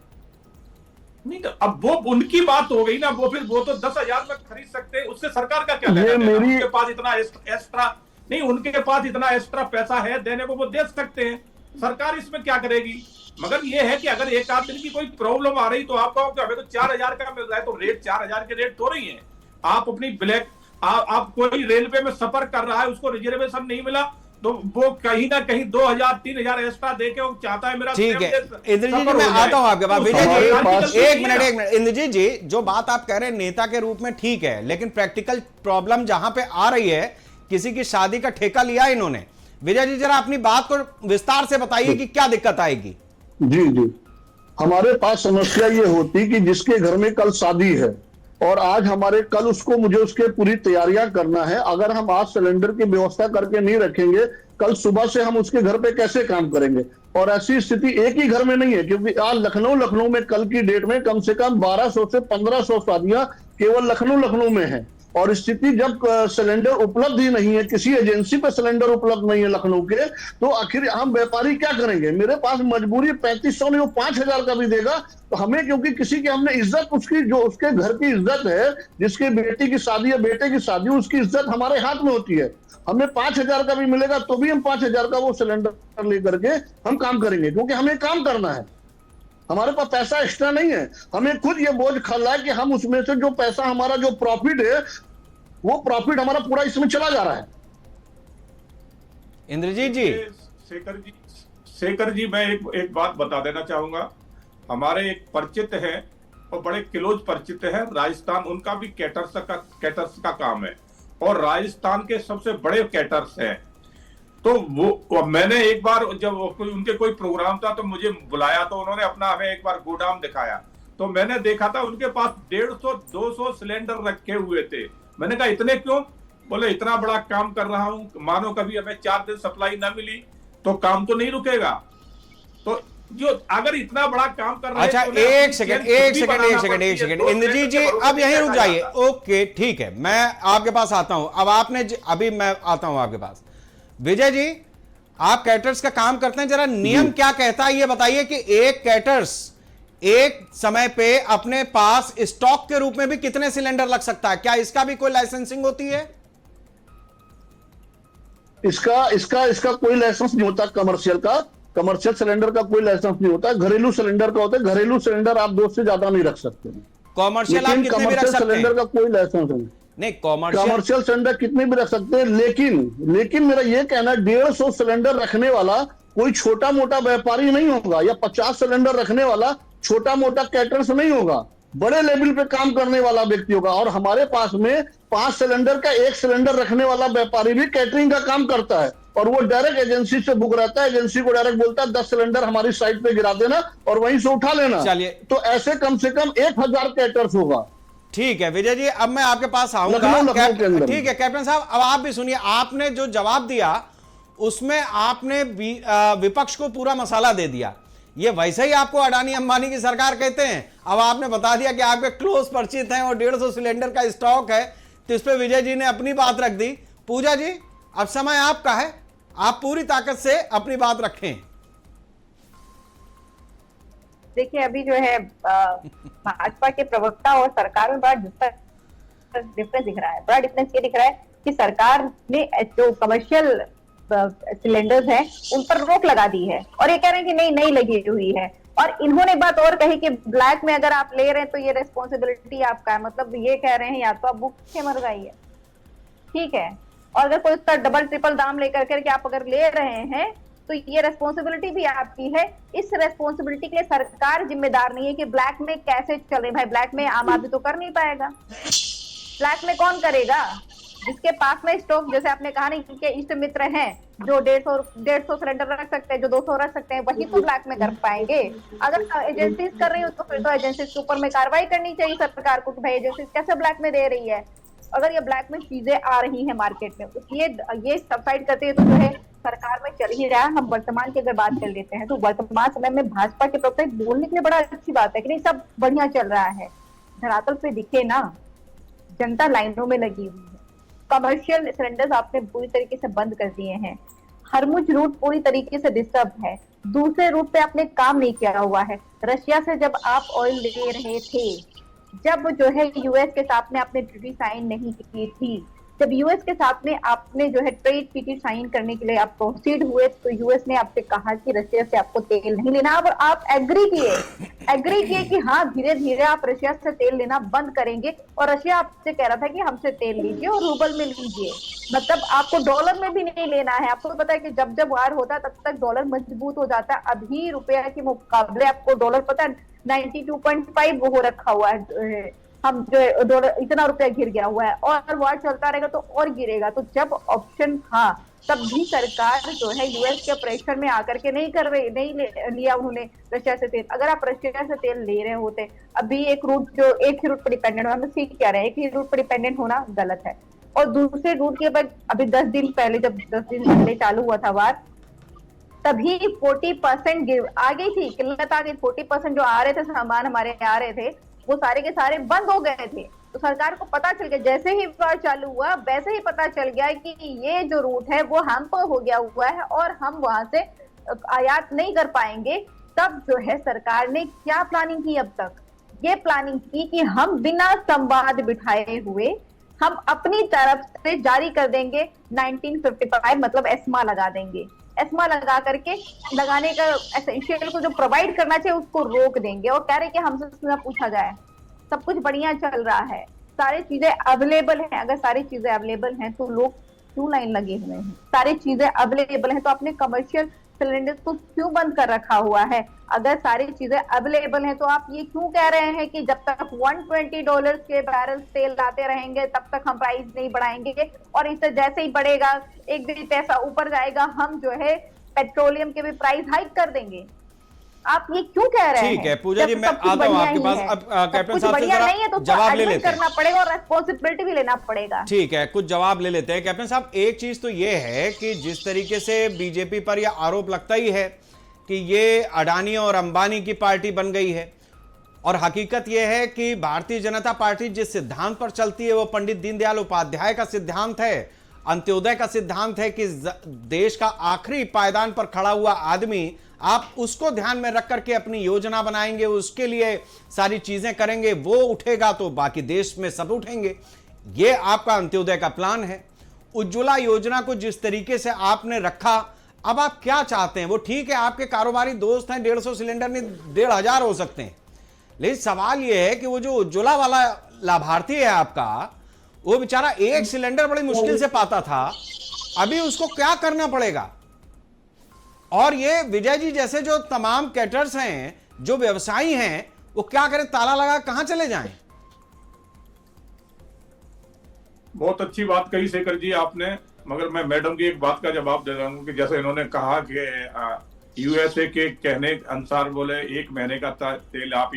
नहीं, तो अब वो उनकी बात हो गई ना, वो फिर वो तो 10,000 में खरीद सकते हैं, उससे सरकार का क्या लेना देना? उनके पास इतना एक्स्ट्रा नहीं, उनके पास इतना एक्स्ट्रा पैसा है देने को, वो दे सकते हैं। सरकार इसमें क्या करेगी? मगर ये है कि अगर एक आध दिन की कोई प्रॉब्लम आ रही तो आप कहो कि हमें तो 4000 का मिल रहा है, तो रेट 4000 के रेट तो नहीं है। आप अपनी ब्लैक आप कोई रेलवे में सफर कर रहा है, उसको रिजर्वेशन नहीं मिला तो वो कहीं ना कहीं 2000-3000 एक्स्ट्रा देके वो चाहता है मेरा। ठीक है इंद्रजीत जी, मैं आता हूं आपके पास। विजय जी एक मिनट इंद्रजीत जी, जो बात आप कह रहे हैं नेता के रूप में ठीक है, लेकिन प्रैक्टिकल प्रॉब्लम जहां पे आ रही है, किसी की शादी का ठेका लिया इन्होंने। विजय जी जरा अपनी बात को विस्तार से बताइए कि क्या दिक्कत आएगी। जी जी, हमारे पास समस्या ये होती कि जिसके घर में कल शादी है और आज हमारे कल मुझे उसके पूरी तैयारियां करना है, अगर हम आज सिलेंडर की व्यवस्था करके नहीं रखेंगे, कल सुबह से हम उसके घर पे कैसे काम करेंगे? और ऐसी स्थिति एक ही घर में नहीं है, क्योंकि आज लखनऊ में कल की डेट में कम से कम 1200 से 1500 शादियां केवल लखनऊ में है। और स्थिति जब सिलेंडर उपलब्ध ही नहीं है, किसी एजेंसी पे सिलेंडर उपलब्ध नहीं है लखनऊ के, तो आखिर हम व्यापारी क्या करेंगे? मेरे पास मजबूरी 3500 नहीं, वो 5000 का भी देगा तो हमें, क्योंकि किसी की हमने इज्जत, उसकी जो उसके घर की इज्जत है, जिसके बेटी की शादी है, बेटे की शादी, उसकी इज्जत हमारे हाथ में होती है। हमें 5000 का भी मिलेगा तो भी हम 5000 का वो सिलेंडर लेकर के हम काम करेंगे, क्योंकि हमें काम करना है। हमारे पास पैसा एक्स्ट्रा नहीं है, हमें खुद ये बोझ खला है कि हम उसमें से जो पैसा हमारा जो प्रॉफिट है, वो प्रॉफिट हमारा पूरा इसमें चला जा रहा है। इंद्रजीत जी, शेखर जी मैं एक बात बता देना चाहूंगा। हमारे एक परिचित है और बड़े क्लोज परिचित है, राजस्थान, उनका भी कैटर्स का काम है और राजस्थान के सबसे बड़े कैटर्स हैं। तो वो मैंने एक बार जब उनके कोई प्रोग्राम था तो मुझे बुलाया, तो उन्होंने अपना हमें एक बार गोदाम दिखाया, तो मैंने देखा था उनके पास 150-200 सिलेंडर रखे हुए थे। मैंने कहा इतने क्यों? बोले इतना बड़ा काम कर रहा हूं, मानो कभी हमें 4 दिन सप्लाई ना मिली तो काम तो नहीं रुकेगा। तो जो अगर इतना बड़ा काम कर रहे हैं, अच्छा तो एक सेकंड इंद्रजीत जी, अब यहीं रुक जाइए। ओके ठीक है, मैं आपके पास आता हूं। अब आपने अभी मैं आता हूं आपके पास। विजय जी, आप कैटर्स का काम करते हैं, जरा नियम क्या कहता है ये बताइए कि एक कैटर्स एक समय पे अपने पास स्टॉक के रूप में भी कितने सिलेंडर लग सकता है? क्या इसका भी कोई लाइसेंसिंग होती है? इसका कोई लाइसेंस नहीं होता। कमर्शियल सिलेंडर का कोई लाइसेंस नहीं होता। घरेलू सिलेंडर का होता है। घरेलू सिलेंडर आप 2 से ज्यादा नहीं रख सकते। कॉमर्शियल आप कितने भी रख सकते हैं? सिलेंडर का कोई लाइसेंस नहीं। कॉमर्शियल सिलेंडर कितने भी रख सकते हैं, लेकिन मेरा ये कहना है 150 सिलेंडर रखने वाला कोई छोटा मोटा व्यापारी नहीं होगा, या 50 सिलेंडर रखने वाला छोटा मोटा कैटरर्स नहीं होगा, बड़े लेवल पे काम करने वाला व्यक्ति होगा। और हमारे पास में 5 सिलेंडर का 1 सिलेंडर रखने वाला व्यापारी भी कैटरिंग का काम करता है, और वो डायरेक्ट एजेंसी से बुक रहता है। एजेंसी को डायरेक्ट बोलता है 10 सिलेंडर हमारी साइट पे गिरा देना और वहीं से उठा लेना। चलिए, तो ऐसे कम से कम 1000 कैटर्स होगा। ठीक है विजय जी, अब मैं आपके पास आऊंगा। ठीक है कैप्टन साहब, अब आप भी सुनिए। आपने जो जवाब दिया उसमें आपने विपक्ष को पूरा मसाला दे दिया। ये वैसे ही आपको अडानी अंबानी की सरकार कहते हैं। अब आपने बता दिया कि आपके क्लोज परिचित हैं और 150 सिलेंडर का स्टॉक है, तो इस पे विजय जी ने अपनी बात रख दी। पूजा जी, अब समय आपका है, आप पूरी ताकत से अपनी बात रखें। देखिए, अभी जो है भाजपा के प्रवक्ता और सरकार में बड़ा डिफरेंस दिख रहा है। बड़ा डिफरेंस ये दिख रहा है कि सरकार ने जो कमर्शियल सिलेंडर्स हैं उन पर रोक लगा दी है, और ये कह रहे हैं कि नहीं लगी हुई है। और इन्होंने बात और कही कि ब्लैक में अगर आप ले रहे हैं तो ये रेस्पॉन्सिबिलिटी आपका है। मतलब ये कह रहे हैं या तो आप भूखे मर जाइए, ठीक है, और अगर कोई उसका डबल ट्रिपल दाम लेकर के आप अगर ले रहे हैं तो ये रेस्पॉन्सिबिलिटी भी आपकी है। इस रेस्पॉन्सिबिलिटी के लिए सरकार जिम्मेदार नहीं है कि ब्लैक में कैसे चले। भाई ब्लैक में आम आदमी तो कर नहीं पाएगा, ब्लैक में कौन करेगा? जिसके पास में स्टॉक, जैसे आपने कहा नहीं कि इष्ट मित्र हैं जो 150 सिलेंडर रख सकते हैं, जो 200 रख सकते हैं, वही तो ब्लैक में कर पाएंगे। अगर एजेंसीज कर रही हो तो फिर तो एजेंसीज के ऊपर में कार्रवाई करनी चाहिए सरकार को कि भाई एजेंसीज कैसे ब्लैक में दे रही है। अगर ये ब्लैक में चीजें आ रही हैं मार्केट में, ये सबसाइड करते हैं तो जो है सरकार में चल ही रहा है। हम वर्तमान की अगर बात कर लेते हैं तो वर्तमान समय में भाजपा के प्रवक्ता बोलने के लिए बड़ा अच्छी बात है कि नहीं सब बढ़िया चल रहा है। धरातल पे दिखे ना, जनता लाइनों में लगी हुई है। कमर्शियल सिलेंडर्स आपने पूरी तरीके से बंद कर दिए हैं। हरमुज रूट पूरी तरीके से डिस्टर्ब है। दूसरे रूट पे आपने काम नहीं किया हुआ है। रशिया से जब आप ऑयल ले रहे थे, जब जो है यूएस के साथ में आपने ट्रीटी साइन नहीं की थी, जब यूएस के साथ में आपने जो है ट्रेड ट्रीटी साइन करने के लिए आप प्रोसीड हुए, तो यूएस ने आपसे कहा कि रशिया से आपको तेल नहीं लेना, और आप एग्री किए कि हाँ धीरे धीरे आप रशिया से तेल लेना बंद करेंगे। और रशिया आपसे कह रहा था कि हमसे तेल लीजिए और रूबल में लीजिए, मतलब आपको डॉलर में भी नहीं लेना है। आपको पता है कि जब जब वार होता है तब तक डॉलर मजबूत हो जाता है। अभी रुपया के मुकाबले आपको डॉलर पता है 92.5 हो रखा हुआ है। हम जो डॉलर इतना रुपया गिर गया हुआ है, और वार चलता रहेगा तो और गिरेगा। तो जब ऑप्शन था तब भी सरकार जो है यूएस के प्रेशर में आकर के नहीं लिया उन्होंने रशिया से तेल। अगर आप रशिया से तेल ले रहे होते, अभी एक ही रूट पर डिपेंडेंट होना, हम सीख क्या रहे हैं, एक ही रूट पर डिपेंडेंट होना गलत है। और दूसरे रूट के बाद अभी 10 दिन पहले चालू हुआ था वार, तभी 40% आ गई थी, किल्लत आ गई। 40% जो आ रहे थे सामान हमारे आ रहे थे वो सारे के सारे बंद हो गए थे। तो सरकार को पता चल गया, जैसे ही वार चालू हुआ वैसे ही पता चल गया कि ये जो रूट है वो हैम्पर हो गया हुआ है और हम वहां से आयात नहीं कर पाएंगे। तब जो है सरकार ने क्या प्लानिंग की? अब तक ये प्लानिंग की कि हम बिना संवाद बिठाए हुए हम अपनी तरफ से जारी कर देंगे 1955, मतलब एस्मा लगा देंगे। एस्मा लगा करके लगाने का एसेंशियल को जो प्रोवाइड करना चाहिए उसको रोक देंगे, और कह रहे कि हमसे ना पूछा जाए, सब कुछ बढ़िया चल रहा है, सारी चीजें अवेलेबल हैं। अगर सारी चीजें अवेलेबल हैं तो लोग क्यों लाइन लगे हुए हैं? सारी चीजें अवेलेबल हैं तो आपने कमर्शियल सिलेंडर को क्यों बंद कर रखा हुआ है? अगर सारी चीजें अवेलेबल हैं तो आप ये क्यों कह रहे हैं कि जब तक $120 के बैरल तेल लाते रहेंगे तब तक हम प्राइस नहीं बढ़ाएंगे, और इससे जैसे ही बढ़ेगा एक भी पैसा ऊपर जाएगा हम जो है पेट्रोलियम के भी प्राइस हाइक कर देंगे? आप ये क्यों कह रहे हैं? ठीक है पूजा जी, मैं आता हूं आपके पास। अब कैप्टन साहब से जरा जवाब ले लेते हैं, करना पड़ेगा और रेस्पॉन्सिबिलिटी भी लेना पड़ेगा। ठीक है, कुछ जवाब ले लेते हैं। कैप्टन साहब, एक चीज तो ये है कि जिस तरीके से बीजेपी पर यह आरोप लगता ही है कि ये अडानी और अंबानी की पार्टी बन गई है, और हकीकत यह है कि भारतीय जनता पार्टी जिस सिद्धांत पर चलती है वो पंडित दीनदयाल उपाध्याय का सिद्धांत है। अंत्योदय का सिद्धांत है कि देश का आखिरी पायदान पर खड़ा हुआ आदमी, आप उसको ध्यान में रख करके अपनी योजना बनाएंगे, उसके लिए सारी चीजें करेंगे, वो उठेगा तो बाकी देश में सब उठेंगे। ये आपका अंत्योदय का प्लान है। उज्ज्वला योजना को जिस तरीके से आपने रखा, अब आप क्या चाहते हैं? वो ठीक है, आपके कारोबारी दोस्त हैं, 150 सिलेंडर नहीं 1500 हो सकते हैं, लेकिन सवाल यह है कि वो जो उज्ज्वला वाला लाभार्थी है आपका, वो बेचारा एक सिलेंडर बड़ी मुश्किल से पाता था, अभी उसको क्या करना पड़ेगा? और ये विजय जी जैसे जो तमाम कैटर्स हैं, जो व्यवसायी हैं, वो क्या करें? ताला लगा कहां चले जाएं? बहुत अच्छी बात कही शेखर जी आपने, मगर मैं मैडम की एक बात का जवाब दे रहा हूँ कि जैसे इन्होंने कहा कि यूएसए के कहने अनुसार बोले 1 महीने का तेल आप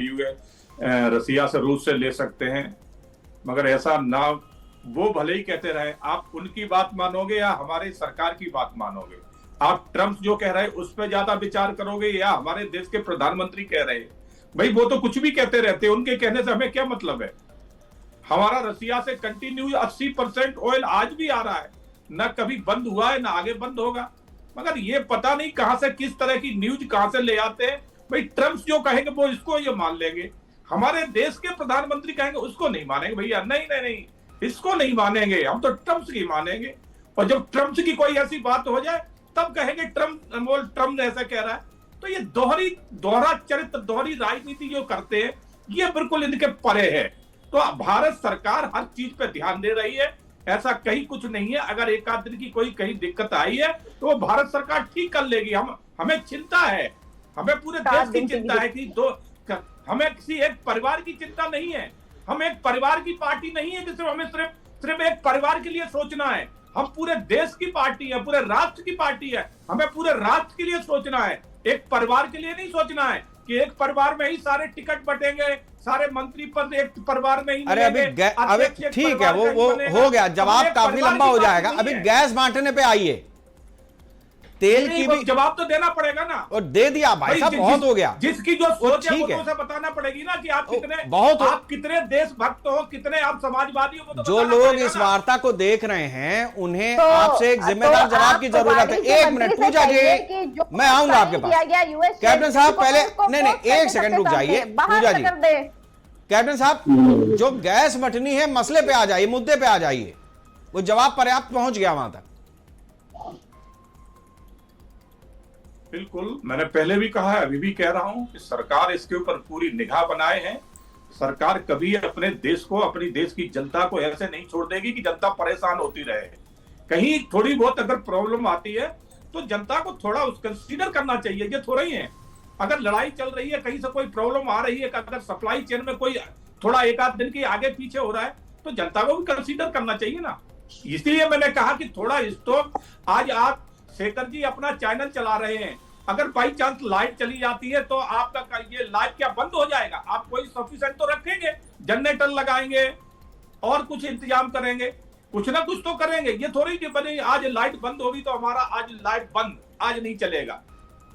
रसिया से, रूस से ले सकते हैं, मगर ऐसा ना, वो भले ही कहते रहे, आप उनकी बात मानोगे या हमारी सरकार की बात मानोगे? आप ट्रम्प जो कह रहे हैं उस पर ज्यादा विचार करोगे या हमारे देश के प्रधानमंत्री कह रहे हैं? भाई वो तो कुछ भी कहते रहते हैं, उनके कहने से हमें क्या मतलब है? हमारा रसिया से कंटिन्यू 80% ऑयल आज भी आ रहा है, ना कभी बंद हुआ है ना आगे बंद होगा। मगर ये पता नहीं कहां से किस तरह की न्यूज कहां से ले आते हैं। भाई ट्रम्प जो कहेंगे वो इसको ये मान लेंगे, हमारे देश के प्रधानमंत्री कहेंगे उसको नहीं मानेंगे। भैया नहीं नहीं नहीं, इसको नहीं मानेंगे, हम तो ट्रम्प की मानेंगे। और जब ट्रम्प की कोई ऐसी बात हो जाए तब कहेंगे ट्रम्प ने ऐसा कह रहा है। तो ये दोहरा चरित्र, दोहरी राजनीति जो करते हैं, ये बिल्कुल इनके परे है। तो भारत सरकार हर चीज पे ध्यान दे रही है, ऐसा कहीं कुछ नहीं है। अगर एक आध दिन की कोई कहीं दिक्कत आई है तो वो भारत सरकार ठीक कर लेगी। हमें चिंता है, हमें पूरे देश की चिंता है कि हमें किसी एक परिवार की चिंता नहीं है। हम एक परिवार की पार्टी नहीं है कि हमें सिर्फ एक परिवार के लिए सोचना है। हम पूरे देश की पार्टी है, पूरे राष्ट्र की पार्टी है, हमें पूरे राष्ट्र के लिए सोचना है। एक परिवार के लिए नहीं सोचना है कि एक परिवार में ही सारे टिकट बटेंगे, सारे मंत्री पद एक परिवार में ही। अरे अभी ठीक है, वो हो गया, जवाब काफी लंबा हो जाएगा। अभी गैस बांटने पे आइए, तेल की भी जवाब तो देना पड़ेगा ना, और दे दिया भाई साहब, बहुत हो गया। जिसकी जो सोच है वो तो उसे बताना पड़ेगी ना कि आप कितने आप कितने देशभक्त हो, कितने आप समाजवादी हो। तो जो लोग इस वार्ता को देख रहे हैं उन्हें आपसे एक जिम्मेदार जवाब की जरूरत है। 1 मिनट पूजा जी, मैं आऊंगा आपके पास। कैप्टन साहब पहले नहीं 1 सेकंड रुक जाइए पूजा जी। कैप्टन साहब जो गैस बटनी है, मसले पे आ जाइए, मुद्दे पे आ जाइए। वो जवाब पर्याप्त पहुंच गया वहां तक। बिल्कुल, मैंने पहले भी कहा है, अभी भी कह रहा हूं कि सरकार इसके ऊपर पूरी निगाह बनाए हैं। सरकार कभी अपने देश को, अपनी देश की जनता को ऐसे नहीं छोड़ देगी कि जनता परेशान होती रहे। कहीं थोड़ी बहुत अगर प्रॉब्लम आती है तो जनता को थोड़ा कंसीडर करना चाहिए। ये थोड़ा ही है, अगर लड़ाई चल रही है, कहीं से कोई प्रॉब्लम आ रही है, अगर सप्लाई चेन में कोई थोड़ा एक आध दिन की आगे पीछे हो रहा है तो जनता को भी कंसीडर करना चाहिए ना। इसलिए मैंने कहा कि थोड़ा स्टॉक, आज आप शेखर जी अपना चैनल चला रहे हैं, अगर बाई चांस लाइट चली जाती है तो आपका ये लाइट क्या बंद हो जाएगा? आप कोई सफिशिएंट तो रखेंगे, जनरेटर लगाएंगे और कुछ इंतजाम करेंगे, कुछ ना कुछ तो करेंगे। ये थोड़ी कि बने आज लाइट बंद होगी तो हमारा आज लाइट बंद, आज नहीं चलेगा।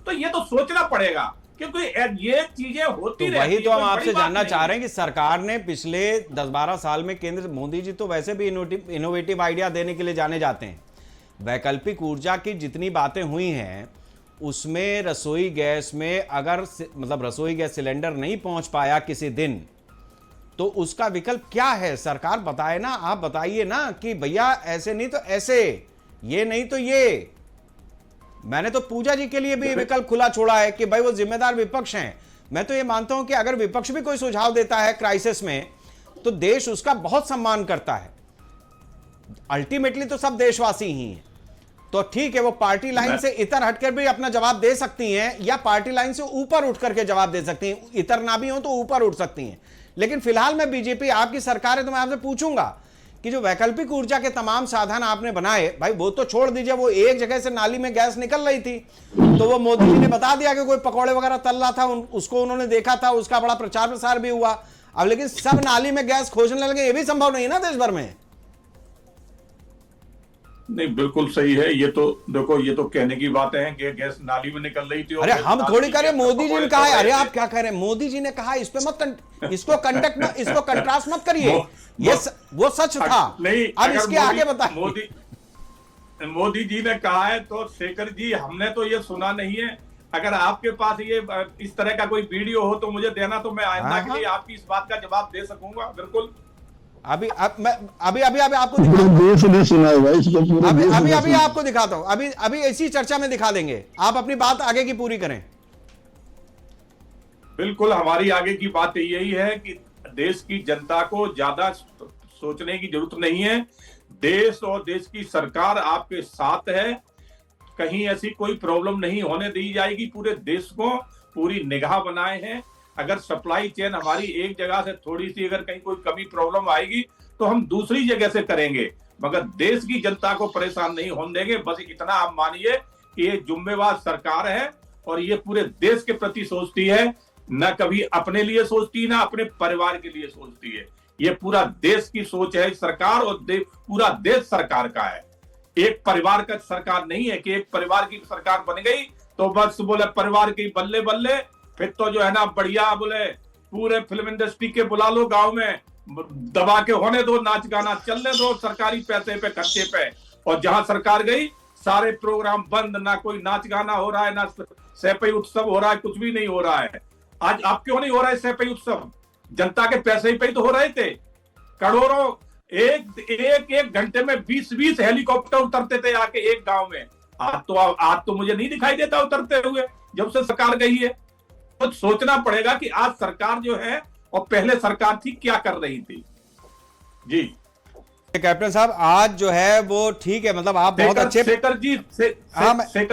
तो ये तो सोचना पड़ेगा, क्योंकि ये चीजें होती रहती हैं। वही तो हम आपसे जानना चाह रहे हैं कि सरकार ने पिछले 10-12 साल में, केंद्र मोदी जी तो वैसे भी इनोवेटिव आइडिया देने के लिए जाने जाते हैं। वैकल्पिक ऊर्जा की जितनी बातें हुई हैं उसमें रसोई गैस में अगर मतलब रसोई गैस सिलेंडर नहीं पहुंच पाया किसी दिन तो उसका विकल्प क्या है? सरकार बताए ना, आप बताइए ना कि भैया ऐसे नहीं तो ऐसे, ये नहीं तो ये। मैंने तो पूजा जी के लिए भी विकल्प खुला छोड़ा है कि भाई वो जिम्मेदार विपक्ष हैं। मैं तो ये मानता हूं कि अगर विपक्ष भी कोई सुझाव देता है क्राइसिस में तो देश उसका बहुत सम्मान करता है। अल्टीमेटली तो सब देशवासी ही हैं, तो ठीक है वो पार्टी लाइन से इतर हटकर भी अपना जवाब दे सकती हैं या पार्टी लाइन से ऊपर उठ करके जवाब दे सकती हैं। इतर ना भी हो तो ऊपर उठ सकती हैं। लेकिन फिलहाल मैं बीजेपी आपकी सरकार है तो मैं आपसे पूछूंगा कि जो वैकल्पिक ऊर्जा के तमाम साधन आपने बनाए, भाई वो तो छोड़ दीजिए, वो एक जगह से नाली में गैस निकल रही थी तो वो मोदी जी ने बता दिया कि कोई पकौड़े वगैरह तल रहा था, उसको उन्होंने देखा था, उसका बड़ा प्रचार प्रसार भी हुआ। अब लेकिन सब नाली में गैस खोजने लगे, ये भी संभव नहीं है ना देश भर में। नहीं, बिल्कुल सही है। ये तो देखो, ये तो कहने की बातें हैं कि गैस नाली में निकल रही थी। अरे हम थोड़ी करें, मोदी जी ने कहा है। अरे आप क्या कह रहे हैं? मोदी जी ने कहा, इस पे मत, इसको कंट्रास्ट मत करिए। ये वो सच था। नहीं, अब इसके आगे बताइए। मोदी जी ने कहा है तो शेखर जी हमने तो ये सुना नहीं है। अगर आपके पास ये इस तरह का कोई वीडियो हो तो मुझे देना, तो मैं आइंदा के लिए आपकी इस बात का जवाब दे सकूंगा। बिल्कुल। अभी आपको पूरे देश ने सुना है भाई इसको, पूरे देश ने अभी सुना। आपको दिखाता हूं। अभी इसी चर्चा में दिखा देंगे। आप अपनी बात आगे की पूरी करें। बिल्कुल, हमारी आगे की बात यही है कि देश की जनता को ज्यादा सोचने की जरूरत नहीं है। देश और देश की सरकार आपके साथ है। कहीं ऐसी कोई प्रॉब्लम नहीं होने दी जाएगी। पूरे देश को पूरी निगाह बनाए हैं। अगर सप्लाई चेन हमारी एक जगह से थोड़ी सी अगर कहीं कोई कमी प्रॉब्लम आएगी तो हम दूसरी जगह से करेंगे, मगर देश की जनता को परेशान नहीं होने देंगे। बस इतना आप मानिए कि ये जिम्मेवार सरकार है और ये पूरे देश के प्रति सोचती है, न कभी अपने लिए सोचती है, न अपने परिवार के लिए सोचती है। ये पूरा देश की सोच है सरकार, और पूरा देश सरकार का है। एक परिवार का सरकार नहीं है कि एक परिवार की सरकार बन गई तो बस बोले परिवार की बल्ले बल्ले, फिर तो जो है ना बढ़िया बोले पूरे फिल्म इंडस्ट्री के बुला लो, गांव में दबा के होने दो, नाच गाना चलने दो सरकारी पैसे पे, खर्चे पे। और जहां सरकार गई सारे प्रोग्राम बंद, ना कोई नाच गाना हो रहा है, ना सैपई उत्सव हो रहा है, कुछ भी नहीं हो रहा है। आज आप क्यों नहीं हो रहा है सैपई उत्सव? जनता के पैसे ही पे तो हो रहे थे। करोड़ों एक घंटे में 20 हेलीकॉप्टर उतरते थे आके एक गांव में। आज तो मुझे नहीं दिखाई देता उतरते हुए जब से सरकार गई है। तो सोचना पड़ेगा कि आज सरकार जो है और पहले सरकार थी क्या कर रही थी। जी कैप्टन साहब, आज जो है वो ठीक है, मतलब आप बहुत अच्छे। शेखर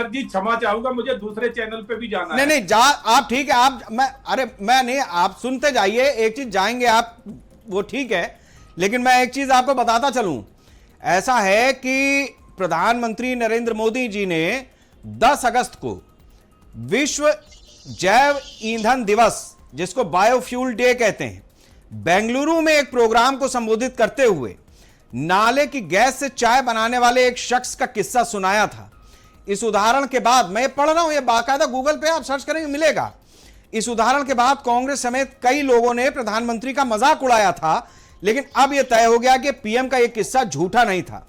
जी क्षमा चाहूंगा, मुझे दूसरे चैनल पे भी जाना है। नहीं आप ठीक है। मैं नहीं, आप सुनते जाइए। एक चीज जाएंगे आप, वो ठीक है, लेकिन मैं एक चीज आपको बताता चलूं। ऐसा है कि प्रधानमंत्री नरेंद्र मोदी जी ने 10 अगस्त को विश्व जैव ईंधन दिवस, जिसको बायोफ्यूल डे कहते हैं, बेंगलुरु में एक प्रोग्राम को संबोधित करते हुए नाले की गैस से चाय बनाने वाले एक शख्स का किस्सा सुनाया था। इस उदाहरण के बाद, मैं पढ़ रहा हूं, ये बाकायदा गूगल पे आप सर्च करेंगे मिलेगा। इस उदाहरण के बाद कांग्रेस समेत कई लोगों ने प्रधानमंत्री का मजाक उड़ाया था, लेकिन अब यह तय हो गया कि पीएम का यह किस्सा झूठा नहीं था।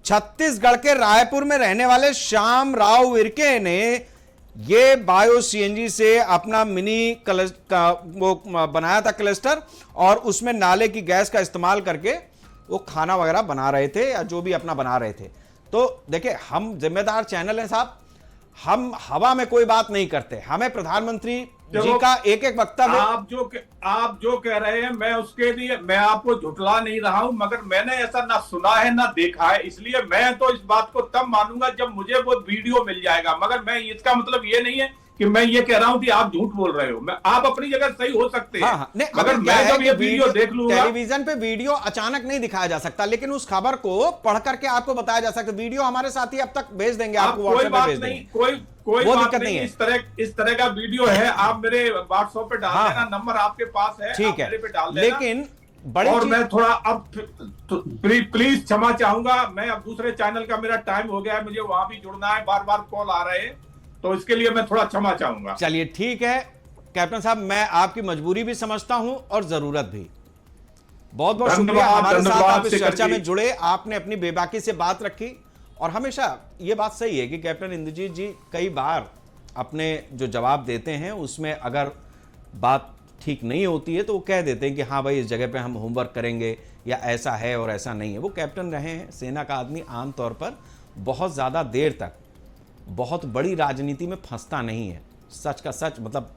छत्तीसगढ़ के रायपुर में रहने वाले श्याम राव विरके ने ये बायो सीएनजी से अपना मिनी वो बनाया था क्लस्टर, और उसमें नाले की गैस का इस्तेमाल करके वो खाना वगैरह बना रहे थे या जो भी अपना बना रहे थे। तो देखिए, हम जिम्मेदार चैनल हैं साहब, हम हवा में कोई बात नहीं करते। हमें प्रधानमंत्री जी का एक एक वक्तव्य, आप जो कह रहे हैं मैं उसके लिए मैं आपको झुठला नहीं रहा हूं, मगर मैंने ऐसा ना सुना है ना देखा है। इसलिए मैं तो इस बात को तब मानूंगा जब मुझे वो वीडियो मिल जाएगा। मगर मैं इसका मतलब ये नहीं है कि मैं ये कह रहा हूं कि आप झूठ बोल रहे हो। आप अपनी जगह सही हो सकते हैं। नहीं, मगर मैं जब ये वीडियो देख लूंगा, टेलीविजन पे वीडियो अचानक नहीं दिखाया जा सकता, लेकिन उस खबर को पढ़ करके आपको बताया जा सकता है। वीडियो हमारे साथी अब तक भेज देंगे आपको, कोई बात नहीं, कोई बात नहीं। इस तरह का वीडियो है, आप मेरे व्हाट्सएप पे डाल देना, नंबर आपके पास है, ठीक है, पे डाल देना। लेकिन बड़ी और मैं थोड़ा अब प्लीज क्षमा चाहूंगा, मैं अब दूसरे चैनल का मेरा टाइम हो गया है, मुझे वहां भी जुड़ना है, बार बार कॉल आ रहे हैं, तो इसके लिए मैं थोड़ा क्षमा चाहूंगा। चलिए ठीक है कैप्टन साहब, मैं आपकी मजबूरी भी समझता हूं और जरूरत भी। बहुत बहुत शुक्रिया हमारे साथ आप इस चर्चा में जुड़े, आपने अपनी बेबाकी से बात रखी। और हमेशा ये बात सही है कि कैप्टन इंद्रजीत जी कई बार अपने जो जवाब देते हैं उसमें अगर बात ठीक नहीं होती है तो वो कह देते हैं कि हाँ भाई इस जगह पे हम होमवर्क करेंगे, या ऐसा है और ऐसा नहीं है। वो कैप्टन रहे हैं, सेना का आदमी आमतौर पर बहुत ज़्यादा देर तक बहुत बड़ी राजनीति में फंसता नहीं है। सच का सच, मतलब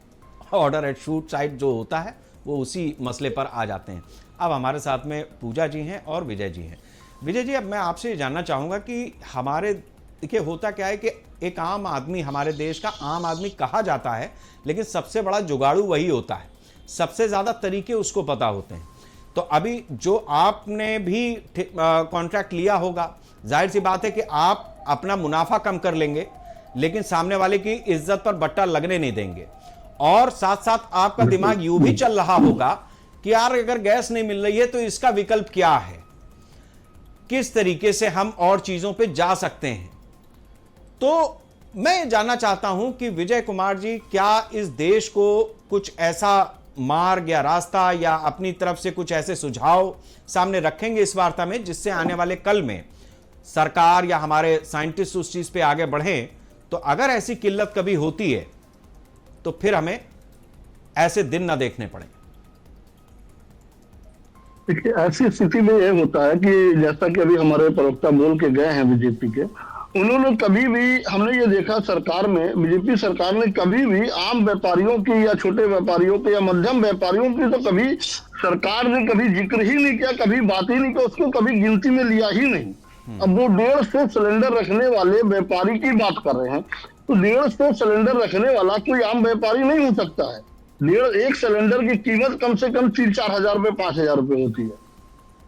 ऑर्डर एट शूट साइड जो होता है वो उसी मसले पर आ जाते हैं। अब हमारे साथ में पूजा जी हैं और विजय जी हैं। विजय जी, अब मैं आपसे ये जानना चाहूँगा कि हमारे देखिए होता क्या है कि एक आम आदमी, हमारे देश का आम आदमी कहा जाता है, लेकिन सबसे बड़ा जुगाड़ू वही होता है, सबसे ज़्यादा तरीके उसको पता होते हैं। तो अभी जो आपने भी कॉन्ट्रैक्ट लिया होगा, जाहिर सी बात है कि आप अपना मुनाफा कम कर लेंगे, लेकिन सामने वाले की इज्जत पर बट्टा लगने नहीं देंगे। और साथ साथ आपका दिमाग यूं भी चल रहा होगा कि यार अगर गैस नहीं मिल रही है तो इसका विकल्प क्या है, किस तरीके से हम और चीजों पे जा सकते हैं। तो मैं जानना चाहता हूं कि विजय कुमार जी, क्या इस देश को कुछ ऐसा मार्ग या रास्ता या अपनी तरफ से कुछ ऐसे सुझाव सामने रखेंगे इस वार्ता में, जिससे आने वाले कल में सरकार या हमारे साइंटिस्ट उस चीज पे आगे बढ़ें, तो अगर ऐसी किल्लत कभी होती है तो फिर हमें ऐसे दिन ना देखने पड़े। देखिए, ऐसी स्थिति में यह होता है कि जैसा कि अभी हमारे प्रवक्ता बोल के गए हैं बीजेपी के, उन्होंने कभी भी, हमने ये देखा सरकार में, बीजेपी सरकार ने कभी भी आम व्यापारियों की या छोटे व्यापारियों की या मध्यम व्यापारियों की तो कभी सरकार ने कभी जिक्र ही नहीं किया, कभी बात ही नहीं किया, उसको कभी गिनती में लिया ही नहीं। अब वो 150 सिलेंडर रखने वाले व्यापारी की बात कर रहे हैं, तो 150 सिलेंडर रखने वाला कोई आम व्यापारी नहीं हो सकता है। एक सिलेंडर की कीमत कम से कम 3-4 हजार रुपए, 5 हजार रुपए होती है।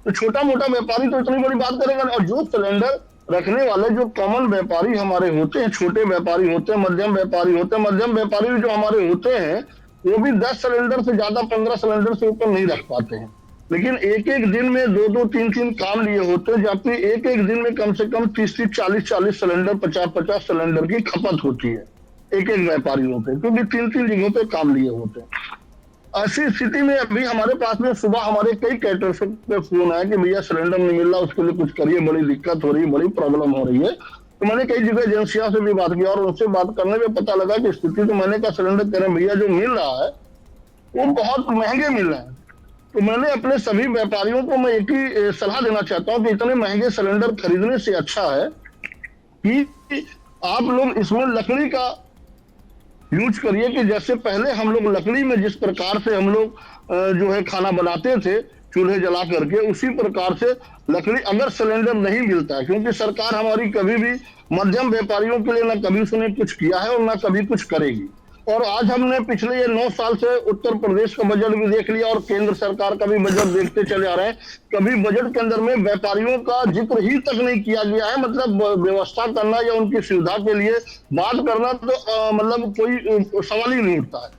तो छोटा मोटा व्यापारी तो इतनी बड़ी बात करेगा। और जो सिलेंडर रखने वाले जो कॉमन व्यापारी हमारे होते हैं, छोटे व्यापारी होते हैं, मध्यम व्यापारी होते हैं, मध्यम व्यापारी जो हमारे होते हैं वो भी 10 सिलेंडर से ज्यादा, 15 सिलेंडर से ऊपर नहीं रख पाते हैं। लेकिन एक एक दिन में 2-2, 3-3 काम लिए होते हैं, जबकि एक एक दिन में कम से कम 30-30, 40-40 सिलेंडर, 50-50 सिलेंडर की खपत होती है एक एक व्यापारियों पे, क्योंकि 3-3 जगहों पे काम लिए होते हैं। ऐसी स्थिति में अभी हमारे पास में सुबह हमारे कई कैटरर्स पे फोन आया कि भैया सिलेंडर नहीं मिल रहा, उसके लिए कुछ करिए, बड़ी दिक्कत हो रही है, बड़ी प्रॉब्लम हो रही है। तो मैंने कई जगह एजेंसियों से भी बात की और उनसे बात करने में पता लगा कि स्थिति, तो मैंने कहा सिलेंडर कह रहे भैया जो मिल रहा है वो बहुत महंगे मिल रहे हैं। तो मैंने अपने सभी व्यापारियों को मैं एक ही सलाह देना चाहता हूँ कि इतने महंगे सिलेंडर खरीदने से अच्छा है कि आप लोग इसमें लकड़ी का यूज करिए, कि जैसे पहले हम लोग लकड़ी में जिस प्रकार से हम लोग जो है खाना बनाते थे चूल्हे जला करके, उसी प्रकार से लकड़ी, अगर सिलेंडर नहीं मिलता है, क्योंकि सरकार हमारी कभी भी मध्यम व्यापारियों के लिए ना कभी उसने कुछ किया है और ना कभी कुछ करेगी। और आज हमने पिछले ये 9 साल से उत्तर प्रदेश का बजट भी देख लिया और केंद्र सरकार का भी बजट देखते चले आ रहे हैं, कभी बजट के अंदर में व्यापारियों का जिक्र ही तक नहीं किया गया है। मतलब व्यवस्था करना या उनकी सुविधा के लिए बात करना तो मतलब कोई सवाल ही नहीं उठता है।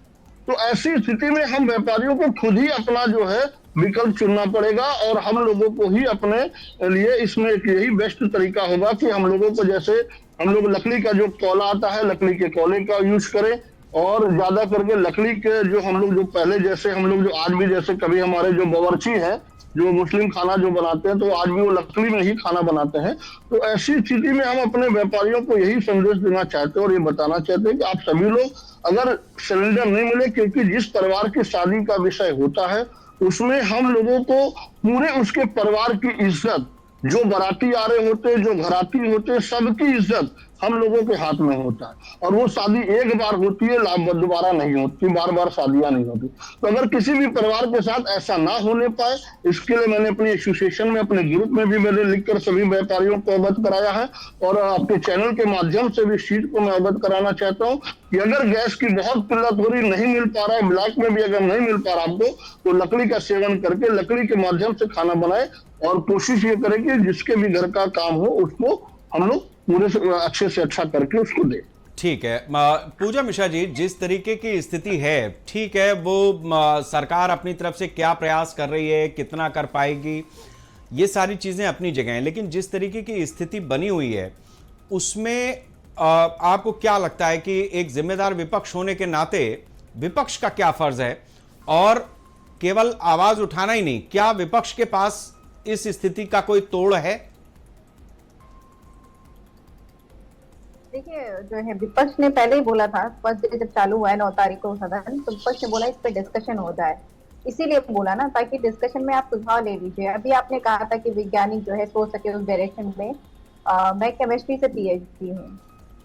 तो ऐसी स्थिति में हम व्यापारियों को खुद ही अपना जो है विकल्प चुनना पड़ेगा और हम लोगों को ही अपने लिए इसमें यही बेस्ट तरीका होगा कि हम लोगों को, जैसे हम लोग लकड़ी का जो कोला आता है, लकड़ी के कोले का यूज करें और ज्यादा करके लकड़ी के जो हम लोग जो पहले जैसे हम लोग जो आज भी जैसे कभी हमारे जो बावर्ची है जो मुस्लिम खाना जो बनाते हैं तो आज भी वो लकड़ी में ही खाना बनाते हैं। तो ऐसी स्थिति में हम अपने व्यापारियों को यही संदेश देना चाहते हैं और ये बताना चाहते हैं कि आप सभी लोग अगर सिलेंडर नहीं मिले, क्योंकि जिस परिवार की शादी का विषय होता है उसमें हम लोगों को पूरे उसके परिवार की इज्जत, जो बाराती आ रहे होते हैं, जो घराती होते हैं, सबकी इज्जत हम लोगों के हाथ में होता है। और वो शादी एक बार होती है, दोबारा नहीं होती, बार बार शादियां नहीं होती। तो अगर किसी भी परिवार के साथ ऐसा ना होने पाए, इसके लिए मैंने अपनी एसोसिएशन में, अपने ग्रुप में भी मैंने लिखकर सभी व्यापारियों को अवगत कराया है और आपके चैनल के माध्यम से भी शीट को मैं अवगत कराना चाहता हूँ कि अगर गैस की बहुत किल्लत हो रही, नहीं मिल पा रहा है, ब्लैक में भी अगर नहीं मिल पा रहा आपको, तो लकड़ी का सेवन करके लकड़ी के माध्यम से खाना बनाए और कोशिश ये करें कि जिसके भी घर का काम हो उसको हम लोग पूरे अच्छे से अच्छा करके उसको दे। ठीक है पूजा मिश्रा जी, जिस तरीके की स्थिति है, ठीक है, वो सरकार अपनी तरफ से क्या प्रयास कर रही है, कितना कर पाएगी, ये सारी चीजें अपनी जगह हैं, लेकिन जिस तरीके की स्थिति बनी हुई है उसमें आपको क्या लगता है कि एक जिम्मेदार विपक्ष होने के नाते विपक्ष का क्या फर्ज है? और केवल आवाज उठाना ही नहीं, क्या विपक्ष के पास इस स्थिति का कोई तोड़ है? देखिए, जो है विपक्ष ने पहले ही बोला था, फर्स्ट डे जब चालू हुआ है 9 तारीख को सदन, तो विपक्ष ने बोला इस पे डिस्कशन हो जाए, इसीलिए बोला ना, ताकि डिस्कशन में आप सुझाव ले लीजिए। अभी आपने कहा था कि वैज्ञानिक जो है सोच सके उस डायरेक्शन में। मैं केमिस्ट्री से PhD हूँ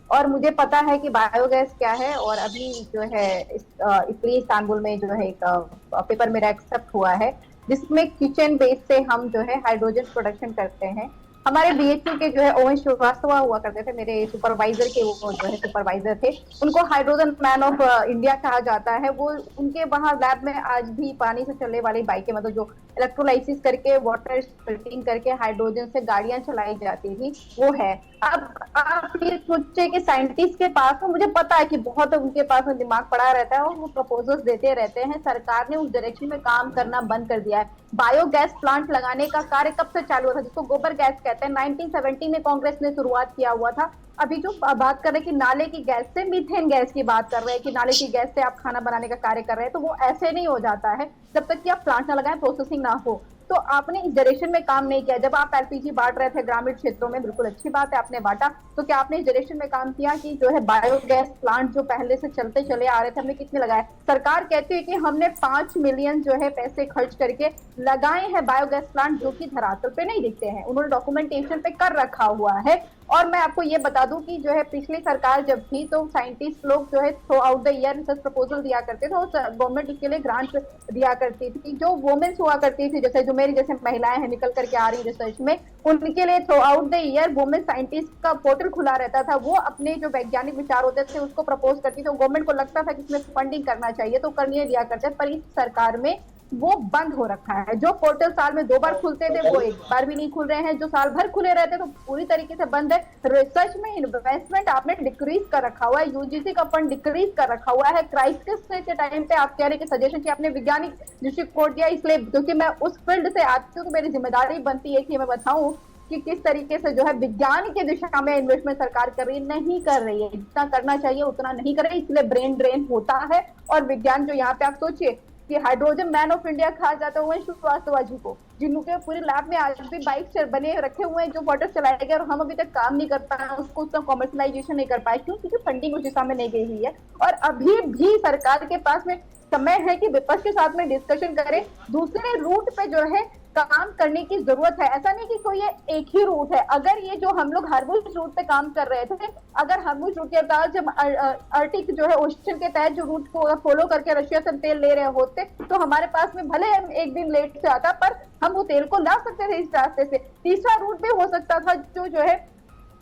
और मुझे पता है कि बायोगैस क्या है, और अभी जो है इसलिए इस्तांबुल में जो है एक पेपर मेरा एक्सेप्ट हुआ है जिसमें किचन बेस से हम जो है हाइड्रोजन प्रोडक्शन करते हैं। हमारे BHU के जो है ओवन श्रीवास्तव हुआ करते थे, मेरे सुपरवाइजर के, वो जो है सुपरवाइजर थे, उनको हाइड्रोजन मैन ऑफ इंडिया कहा जाता है। वो उनके वहां लैब में आज भी पानी से चलने वाली बाइकें, मतलब जो इलेक्ट्रोलाइसिस करके वाटर स्प्लिटिंग करके हाइड्रोजन से गाड़ियां चलाई जाती थी, वो है। अब आप ये सोचे कि साइंटिस्ट के पास, मुझे पता है कि बहुत उनके पास में दिमाग पड़ा रहता है और वो प्रपोजल्स देते रहते हैं, सरकार ने उस डायरेक्शन में काम करना बंद कर दिया है। बायोगैस प्लांट लगाने का कार्य कब से चालू हुआ था, जिसको गोबर गैस कहते हैं, 1970 में कांग्रेस ने शुरुआत किया हुआ था। अभी जो बात कर रहे हैं कि नाले की गैस से, मीथेन गैस की बात कर रहे हैं कि नाले की गैस से आप खाना बनाने का कार्य कर रहे हैं, तो वो ऐसे नहीं हो जाता है जब तक कि आप प्लांट ना लगाएं, प्रोसेसिंग ना हो। तो आपने इस डायरेक्शन में काम नहीं किया। जब आप एलपीजी बांट रहे थे ग्रामीण क्षेत्रों में, बिल्कुल अच्छी बात है आपने बांटा, तो क्या आपने इस डायरेक्शन में काम किया कि जो है बायोगैस प्लांट जो पहले से चलते चले आ रहे थे, हमने कितने लगाए? सरकार कहती है कि हमने 5 मिलियन जो है पैसे खर्च करके लगाए हैं बायोगैस प्लांट, जो कि धरातल पे नहीं दिखते हैं, उन्होंने डॉक्यूमेंटेशन पे कर रखा हुआ है। और मैं आपको ये बता दूं कि जो है पिछली सरकार जब थी तो साइंटिस्ट लोग जो है through out the year research proposal दिया करते थे, और गवर्नमेंट इसके लिए ग्रांट दिया करती थी। जो वुमेन्स हुआ करती थी, जैसे जो मेरी जैसे महिलाएं हैं निकल करके आ रही रिसर्च में, उनके लिए through out the year women scientist का पोर्टल खुला रहता था। वो अपने जो वैज्ञानिक विचार होते थे उसको प्रपोज करती थी, गवर्नमेंट को लगता था कि इसमें फंडिंग करना चाहिए तो करने दिया करते, पर इस सरकार में वो बंद हो रखा है। जो पोर्टल साल में 2 बार खुलते थे वो 1 बार भी नहीं खुल रहे हैं, जो साल भर खुले रहते तो पूरी तरीके से बंद है। रिसर्च में इन्वेस्टमेंट आपने डिक्रीज कर रखा हुआ है, यूजीसी का फंड डिक्रीज कर रखा हुआ है। क्राइसिस के टाइम पे आप कह रहे हैं कि सजेशन की आपने वैज्ञानिक दृष्टिकोण दिया, इसलिए क्योंकि मैं उस फील्ड से आती हूँ तो मेरी जिम्मेदारी बनती है कि मैं बताऊं कि किस तरीके से जो है विज्ञान की दिशा में इन्वेस्टमेंट सरकार कर रही नहीं कर रही है, जितना करना चाहिए उतना नहीं कर रही, इसलिए ब्रेन ड्रेन होता है। और विज्ञान जो यहाँ पे आप सोचिए कि हाइड्रोजन मैन ऑफ इंडिया कहा जाता है श्रीवास्तव जी को, जिनके पूरे लैब में आज भी बाइक बने रखे हुए हैं जो वाटर चलाए गए, और हम अभी तक काम नहीं कर पाए, उसको उतना कॉमर्शलाइजेशन नहीं कर पाए, क्योंकि फंडिंग उस दिशा में नहीं गई हुई है। और अभी भी सरकार के पास में समय है कि विपक्ष के साथ में डिस्कशन करें, दूसरे रूट पे जो है काम करने की जरूरत है। ऐसा नहीं कि कोई ये एक ही रूट है। अगर ये जो हम लोग हरमुज रूट पे काम कर रहे थे, अगर हरमुज रूट के तहत जब आर्टिक जो है ओशन के तहत जो रूट को फॉलो करके रशिया से तेल ले रहे होते, तो हमारे पास में भले एक दिन लेट से आता पर हम वो तेल को ला सकते थे इस रास्ते से। तीसरा रूट भी हो सकता था जो है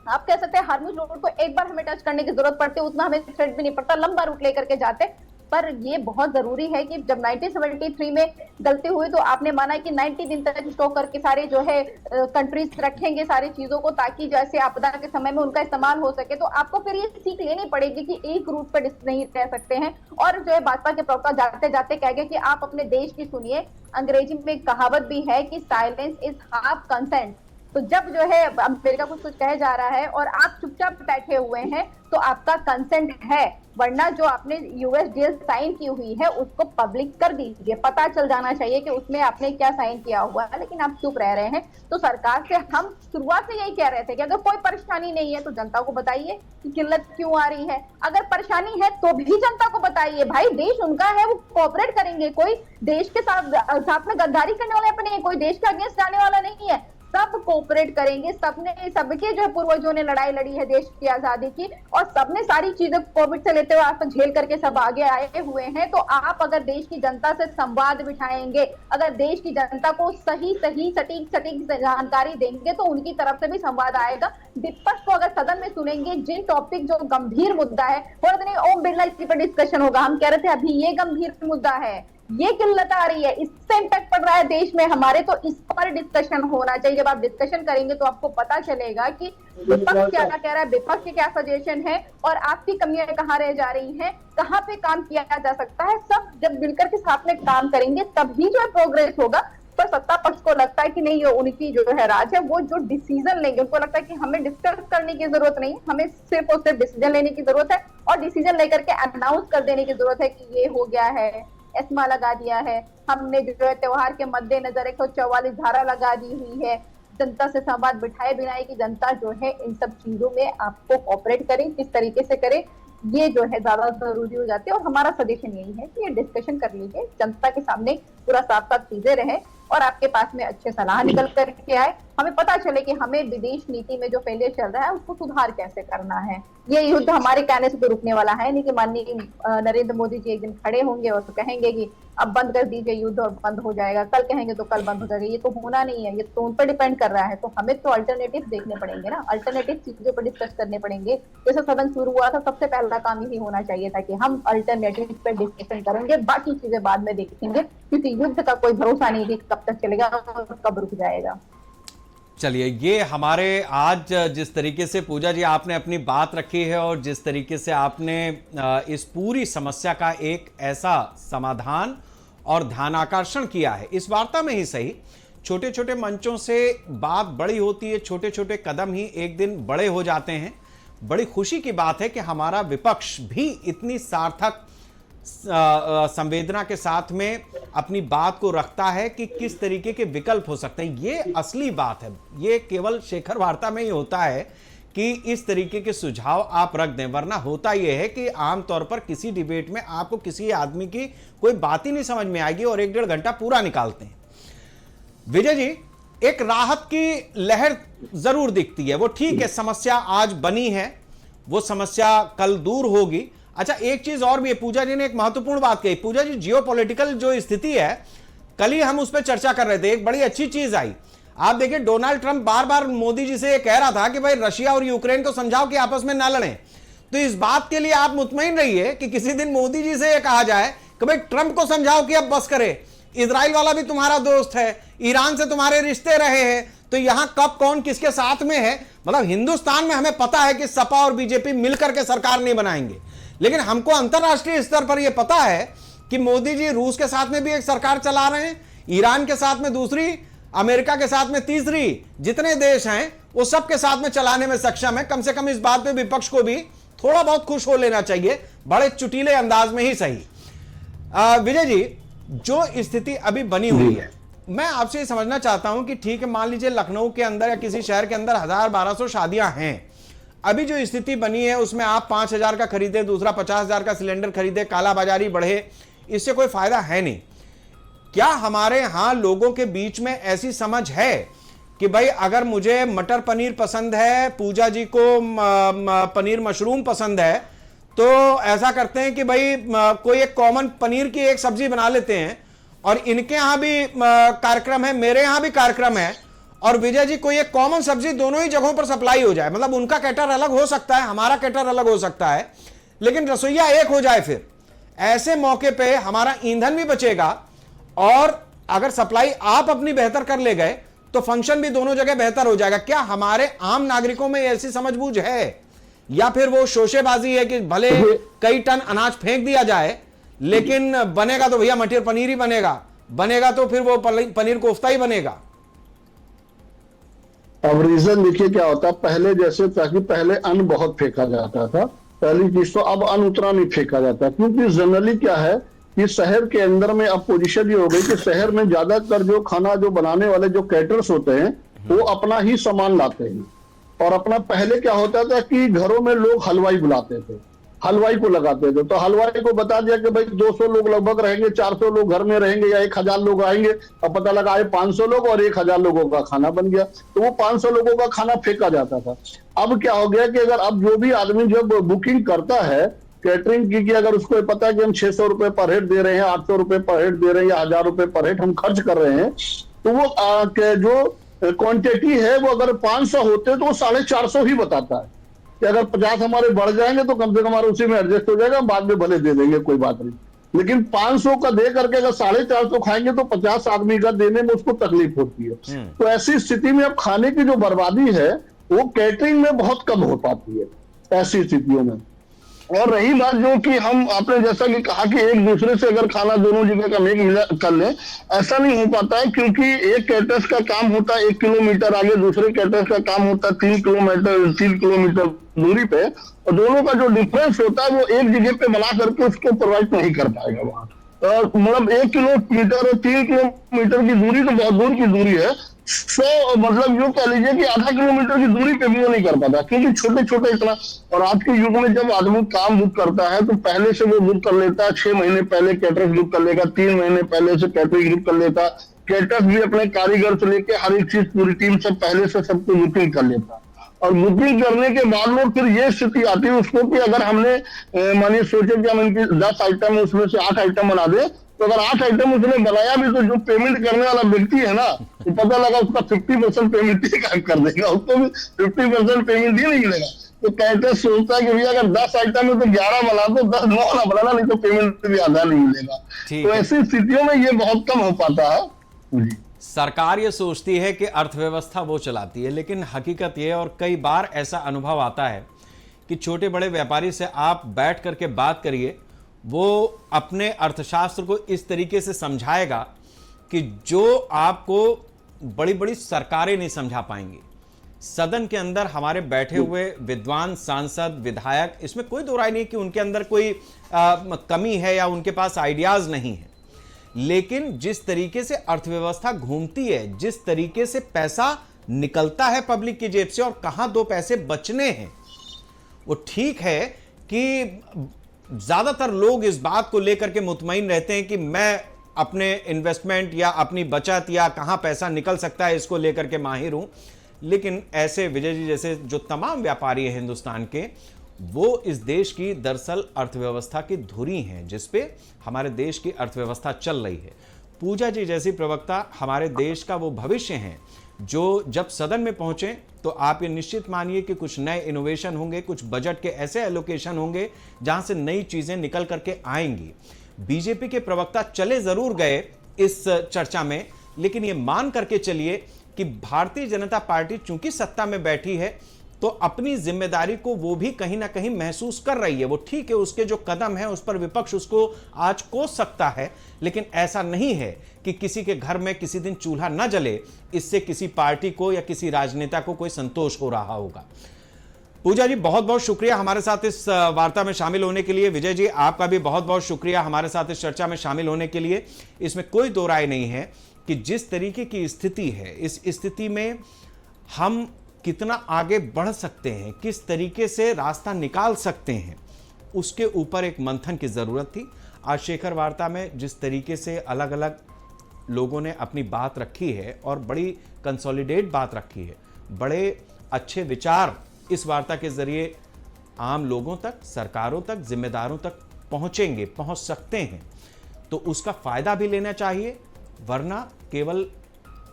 आप कह सकते हैं हार्मुज रोड को एक बार हमें टच करने की जरूरत पड़ती, उतना हमें थ्रेट भी नहीं पड़ता, लंबा रूट लेकर के जाते। पर ये बहुत जरूरी है कि जब 1973 में गलती हुई तो आपने माना कि 90 दिन तक स्टॉक करके सारे जो है कंट्रीज रखेंगे सारी चीजों को, ताकि जैसे आपदा के समय में उनका इस्तेमाल हो सके। तो आपको फिर ये सीख लेनी पड़ेगी कि एक रूट पर नहीं रह सकते हैं। और जो है भाजपा के प्रवक्ता जाते जाते कह गए कि आप अपने देश की सुनिए। अंग्रेजी में एक कहावत भी है कि साइलेंस इज हाफ कंसेंट। तो जब जो है अमेरिका कुछ कहे जा रहा है और आप चुपचाप बैठे हुए हैं तो आपका कंसेंट है, वरना जो आपने यूएस डील साइन की हुई है उसको पब्लिक कर दीजिए, पता चल जाना चाहिए कि उसमें आपने क्या साइन किया हुआ है, लेकिन आप चुप रह रहे हैं। तो सरकार से हम शुरुआत से यही कह रहे थे कि अगर कोई परेशानी नहीं है तो जनता को बताइए कि किल्लत क्यों आ रही है, अगर परेशानी है तो भी जनता को बताइए। भाई देश उनका है, वो कोऑपरेट करेंगे, कोई देश के साथ में गद्दारी करने वाला अपने नहीं, कोई देश के अगेंस्ट जाने वाला नहीं है, सब कोऑपरेट करेंगे। सबके जो है पूर्वजों ने लड़ाई लड़ी है देश की आजादी की, और सबने सारी चीजें कोविड से लेते हुए आज तक झेल करके सब आगे आए हुए हैं। तो आप अगर देश की जनता से संवाद बिठाएंगे, अगर देश की जनता को सही सटीक जानकारी देंगे तो उनकी तरफ से भी संवाद आएगा। विपक्ष को अगर सदन में सुनेंगे, जिन टॉपिक जो गंभीर मुद्दा है, ओम बिरला इसी पर डिस्कशन होगा, हम कह रहे थे अभी ये गंभीर मुद्दा है, ये किल्लत आ रही है, इससे इम्पैक्ट पड़ रहा है देश में हमारे, तो इस पर डिस्कशन होना चाहिए। जब आप डिस्कशन करेंगे तो आपको पता चलेगा कि विपक्ष क्या कह रहा है, विपक्ष के क्या सजेशन है और आपकी कमियां कहाँ रह जा रही हैं, कहाँ पे काम किया जा सकता है। सब जब मिलकर के साथ में काम करेंगे तभी जो है प्रोग्रेस होगा। पर सत्ता पक्ष को लगता है कि नहीं, ये उनकी जो है राज है, वो जो डिसीजन लेंगे उनको लगता है कि हमें डिस्कस करने की जरूरत नहीं, हमें सिर्फ और सिर्फ डिसीजन लेने की जरूरत है, और डिसीजन लेकर के अनाउंस कर देने की जरूरत है कि ये हो गया है, एस्मा लगा दिया है, हमने जो है त्योहार के मद्देनजर 144 धारा लगा दी हुई है। जनता से संवाद बिठाए बिना कि जनता जो है इन सब चीजों में आपको कोऑपरेट करे, किस तरीके से करे, ये जो है ज्यादा जरूरी हो जाती है। और हमारा सजेशन यही है कि ये डिस्कशन कर लीजिए, जनता के सामने पूरा साफ साफ चीजें रहे और आपके पास में अच्छे सलाह निकल करके आए, हमें पता चले कि हमें विदेश नीति में जो फेलियर चल रहा है उसको सुधार कैसे करना है। ये युद्ध हमारे कहने से तो रुकने वाला है नहीं कि माननीय नरेंद्र मोदी जी एक दिन खड़े होंगे और तो कहेंगे कि अब बंद कर दीजिए युद्ध और बंद हो जाएगा, कल कहेंगे तो कल बंद हो जाएगा। ये तो होना नहीं है, ये तो उन पर डिपेंड कर रहा है। तो हमें तो अल्टरनेटिव देखने पड़ेंगे ना, अल्टरनेटिव चीजों पर डिस्कस करने पड़ेंगे। जैसे सदन शुरू हुआ था, सबसे पहला काम यही होना चाहिए था कि हम अल्टरनेटिव पर डिस्कशन करेंगे, बाकी चीजें बाद में देखेंगे, क्योंकि युद्ध का कोई भरोसा नहीं कि कब तक चलेगा और कब रुक जाएगा। चलिए, ये हमारे आज जिस तरीके से पूजा जी आपने अपनी बात रखी है और जिस तरीके से आपने इस पूरी समस्या का एक ऐसा समाधान और ध्यानाकर्षण किया है, इस वार्ता में ही सही, छोटे छोटे मंचों से बात बड़ी होती है, छोटे छोटे कदम ही एक दिन बड़े हो जाते हैं। बड़ी खुशी की बात है कि हमारा विपक्ष भी इतनी सार्थक संवेदना के साथ में अपनी बात को रखता है कि किस तरीके के विकल्प हो सकते हैं। ये असली बात है, ये केवल शेखर वार्ता में ही होता है कि इस तरीके के सुझाव आप रख दें, वरना होता यह है कि आमतौर पर किसी डिबेट में आपको किसी आदमी की कोई बात ही नहीं समझ में आएगी और 1-1.5 घंटा पूरा निकालते हैं। विजय जी, एक राहत की लहर जरूर दिखती है, वो ठीक है, समस्या आज बनी है, वो समस्या कल दूर होगी। अच्छा, एक चीज और भी है, पूजा जी ने एक महत्वपूर्ण बात कही। पूजा जी, जियोपॉलिटिकल जो स्थिति है, कल ही हम उस पर चर्चा कर रहे थे, एक बड़ी अच्छी चीज आई। आप देखिए, डोनाल्ड ट्रंप बार बार मोदी जी से कह रहा था कि भाई रशिया और यूक्रेन को समझाओ कि आपस में ना लड़ें। तो इस बात के लिए आप मुतमईन रहिए कि किसी दिन मोदी जी से यह कहा जाए कि भाई ट्रंप को समझाओ कि अब बस करे, इजराइल वाला भी तुम्हारा दोस्त है, ईरान से तुम्हारे रिश्ते रहे हैं, तो यहां कब कौन किसके साथ में है। मतलब हिंदुस्तान में हमें पता है कि सपा और बीजेपी मिलकर के सरकार नहीं बनाएंगे, लेकिन हमको अंतरराष्ट्रीय स्तर पर यह पता है कि मोदी जी रूस के साथ में भी एक सरकार चला रहे हैं, ईरान के साथ में दूसरी, अमेरिका के साथ में तीसरी, जितने देश हैं वो सब के साथ में चलाने में सक्षम है। कम से कम इस बात पे विपक्ष को भी थोड़ा बहुत खुश हो लेना चाहिए, बड़े चुटीले अंदाज में ही सही। विजय जी, जो स्थिति अभी बनी हुई है, मैं आपसे समझना चाहता हूं कि ठीक है, मान लीजिए लखनऊ के अंदर या किसी शहर के अंदर 1000-1200 शादियां हैं, अभी जो स्थिति बनी है उसमें आप 5000 का खरीदे, दूसरा 50,000 का सिलेंडर खरीदे, कालाबाजारी बढ़े, इससे कोई फायदा है नहीं। क्या हमारे यहां लोगों के बीच में ऐसी समझ है कि भाई अगर मुझे मटर पनीर पसंद है, पूजा जी को पनीर मशरूम पसंद है, तो ऐसा करते हैं कि भाई कोई एक कॉमन पनीर की एक सब्जी बना लेते हैं, और इनके यहां भी कार्यक्रम है, मेरे यहां भी कार्यक्रम है, और विजय जी कोई एक कॉमन सब्जी दोनों ही जगहों पर सप्लाई हो जाए। मतलब उनका कैटर अलग हो सकता है, हमारा कैटर अलग हो सकता है, लेकिन रसोईया एक हो जाए। फिर ऐसे मौके पे हमारा ईंधन भी बचेगा, और अगर सप्लाई आप अपनी बेहतर कर ले गए तो फंक्शन भी दोनों जगह बेहतर हो जाएगा। क्या हमारे आम नागरिकों में ऐसी समझबूझ है, या फिर वो शोशेबाजी है कि भले कई टन अनाज फेंक दिया जाए, लेकिन बनेगा तो भैया मटर पनीर ही बनेगा तो फिर वो पनीर कोफ्ता ही बनेगा। अब रीजन देखिए क्या होता है, पहले जैसे था कि पहले अन्न बहुत फेंका जाता था, पहली चीज तो अब अन्न उतना नहीं फेंका जाता, क्योंकि जनरली क्या है कि शहर के अंदर में अब पोजीशन ये हो गई कि शहर में ज्यादातर जो खाना जो बनाने वाले जो कैटर्स होते हैं वो अपना ही सामान लाते हैं। और अपना पहले क्या होता था कि घरों में लोग हलवाई बुलाते थे, हलवाई को लगाते थे, तो हलवाई को बता दिया कि भाई 200 लोग लगभग रहेंगे, 400 लोग घर में रहेंगे या 1000 लोग आएंगे। अब पता लगा आए 500 लोग और 1000 लोगों का खाना बन गया, तो वो 500 लोगों का खाना फेंका जाता था। अब क्या हो गया कि अगर अब जो भी आदमी जब बुकिंग करता है कैटरिंग की, अगर उसको पता है कि हम 600 रुपए पर हेड दे रहे हैं, 800 रुपए पर हेड दे रहे हैं या 1000 रुपए पर हेड हम खर्च कर रहे हैं, तो वो जो क्वांटिटी है वो अगर 500 होते तो वो 450 ही बताता है कि अगर 50 हमारे बढ़ जाएंगे तो कम से कम हमारे उसी में एडजस्ट हो जाएगा, बाद में भले दे देंगे, कोई बात नहीं। लेकिन 500 का दे करके अगर 450 खाएंगे तो 50 आदमी का देने में उसको तकलीफ होती है। तो ऐसी स्थिति में अब खाने की जो बर्बादी है वो कैटरिंग में बहुत कम हो पाती है ऐसी स्थितियों में। और रही बात जो कि हम आपने जैसा कि कहा कि एक दूसरे से अगर खाना दोनों जगह का मेक कर ले, ऐसा नहीं हो पाता है, क्योंकि एक कैटर्स का काम होता है 1 किलोमीटर आगे, दूसरे कैटर्स का काम होता है 3 किलोमीटर दूरी पे, और दोनों का जो डिफरेंस होता है वो एक जगह पे बना करके उसको प्रोवाइड नहीं कर पाएगा वहां। मतलब 1 किलोमीटर और 3 किलोमीटर की दूरी तो बहुत दूर की दूरी है, मतलब यूं कह लीजिए कि आधा किलोमीटर की दूरी पे भी वो नहीं कर पाता, क्योंकि छोटे छोटे इतना। और आज के युग में जब आदमी काम बुक करता है तो पहले से वो बुक कर लेता है, 6 महीने पहले कैटरर्स बुक कर लेगा, 3 महीने पहले से कैटरिंग बुक कर लेता, कैटरर्स भी अपने कारीगर से लेके हर एक चीज पूरी टीम से पहले से सबको बुकिंग कर लेता। और बुकिंग करने के बाद में फिर ये स्थिति आती है उसको कि अगर हमने मानिए सोचे कि हम इनकी 10 आइटम उसमें से 8 आइटम बना दे, तो अगर 8 आइटम उसने बनाया भी तो जो पेमेंट करने वाला व्यक्ति है ना, तो पता लगा उसका 50% पेमेंट ही कर देगा, उसको भी 50% पेमेंट ही नहीं मिलेगा। तो कैटर सोचता है कि भैया अगर 10 आइटम है तो 11 बना दो, 10 9 ना बनाना, नहीं तो पेमेंट भी आधा नहीं मिलेगा। तो ऐसी स्थितियों में ये बहुत कम हो पाता है। सरकार ये सोचती है कि अर्थव्यवस्था वो चलाती है, लेकिन हकीकत ये, और कई बार ऐसा अनुभव आता है कि छोटे बड़े व्यापारी से आप बैठ करके बात करिए, वो अपने अर्थशास्त्र को इस तरीके से समझाएगा कि जो आपको बड़ी बड़ी सरकारें नहीं समझा पाएंगी। सदन के अंदर हमारे बैठे हुए विद्वान सांसद विधायक, इसमें कोई दो राय नहीं कि उनके अंदर कोई कमी है या उनके पास आइडियाज नहीं है, लेकिन जिस तरीके से अर्थव्यवस्था घूमती है, जिस तरीके से पैसा निकलता है पब्लिक की जेब से और कहां दो पैसे बचने हैं, वो ठीक है कि ज्यादातर लोग इस बात को लेकर के मुतमईन रहते हैं कि मैं अपने इन्वेस्टमेंट या अपनी बचत या कहां पैसा निकल सकता है इसको लेकर के माहिर हूं। लेकिन ऐसे विजय जी जैसे जो तमाम व्यापारी हैं हिंदुस्तान के, वो इस देश की दरअसल अर्थव्यवस्था की धुरी हैं जिसपे हमारे देश की अर्थव्यवस्था चल रही है। पूजा जी जैसी प्रवक्ता हमारे देश का वो भविष्य हैं जो जब सदन में पहुंचे तो आप ये निश्चित मानिए कि कुछ नए इनोवेशन होंगे, कुछ बजट के ऐसे एलोकेशन होंगे जहां से नई चीजें निकल करके आएंगी। बीजेपी के प्रवक्ता चले जरूर गए इस चर्चा में, लेकिन ये मान करके चलिए कि भारतीय जनता पार्टी चूंकि सत्ता में बैठी है तो अपनी जिम्मेदारी को वो भी कहीं ना कहीं महसूस कर रही है। वो ठीक है, उसके जो कदम है उस पर विपक्ष उसको आज कोस सकता है, लेकिन ऐसा नहीं है कि किसी के घर में किसी दिन चूल्हा न जले इससे किसी पार्टी को या किसी राजनेता को कोई संतोष हो रहा होगा। पूजा जी बहुत बहुत शुक्रिया हमारे साथ इस वार्ता में शामिल होने के लिए। विजय जी आपका भी बहुत बहुत शुक्रिया हमारे साथ इस चर्चा में शामिल होने के लिए। इसमें कोई दो राय नहीं है कि जिस तरीके की स्थिति है, इस स्थिति में हम कितना आगे बढ़ सकते हैं, किस तरीके से रास्ता निकाल सकते हैं, उसके ऊपर एक मंथन की जरूरत थी। आज शेखर वार्ता में जिस तरीके से अलग अलग लोगों ने अपनी बात रखी है और बड़ी कंसोलिडेट बात रखी है, बड़े अच्छे विचार इस वार्ता के जरिए आम लोगों तक, सरकारों तक, जिम्मेदारों तक पहुंचेंगे, पहुंच सकते हैं, तो उसका फायदा भी लेना चाहिए। वरना केवल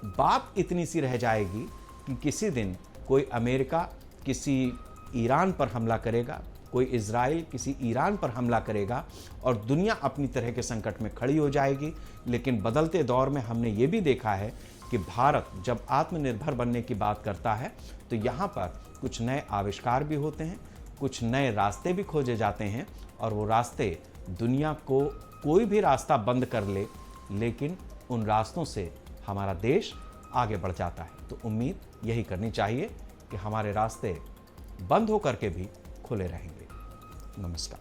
बात इतनी सी रह जाएगी कि किसी दिन कोई अमेरिका किसी ईरान पर हमला करेगा, कोई इजराइल किसी ईरान पर हमला करेगा और दुनिया अपनी तरह के संकट में खड़ी हो जाएगी। लेकिन बदलते दौर में हमने ये भी देखा है कि भारत जब आत्मनिर्भर बनने की बात करता है तो यहाँ पर कुछ नए आविष्कार भी होते हैं, कुछ नए रास्ते भी खोजे जाते हैं और वो रास्ते दुनिया को कोई भी रास्ता बंद कर ले, लेकिन उन रास्तों से हमारा देश आगे बढ़ जाता है। तो उम्मीद यही करनी चाहिए कि हमारे रास्ते बंद होकर के भी खुले रहेंगे। नमस्कार।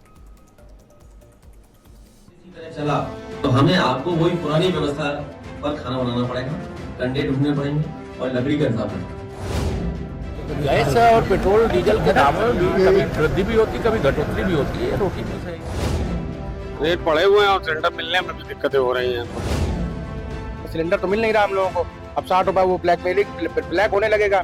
इसी तरह चला तो हमें आपको वही पुरानी व्यवस्था पर खाना बनाना पड़ेगा, कंडे ढूंढने पड़ेंगे और लकड़ी का इंतजाम करना। गैस और पेट्रोल डीजल के दामों में कभी वृद्धि भी होती, कभी घटोतरी भी होती है। रोटी भी सही, रेट बढ़े हुए हैं और सिलेंडर मिलने में भी दिक्कतें हो रही हैं। सिलेंडर तो मिल नहीं रहा हम लोगों को। अब 60 रुपए वो ब्लैक होने लगेगा।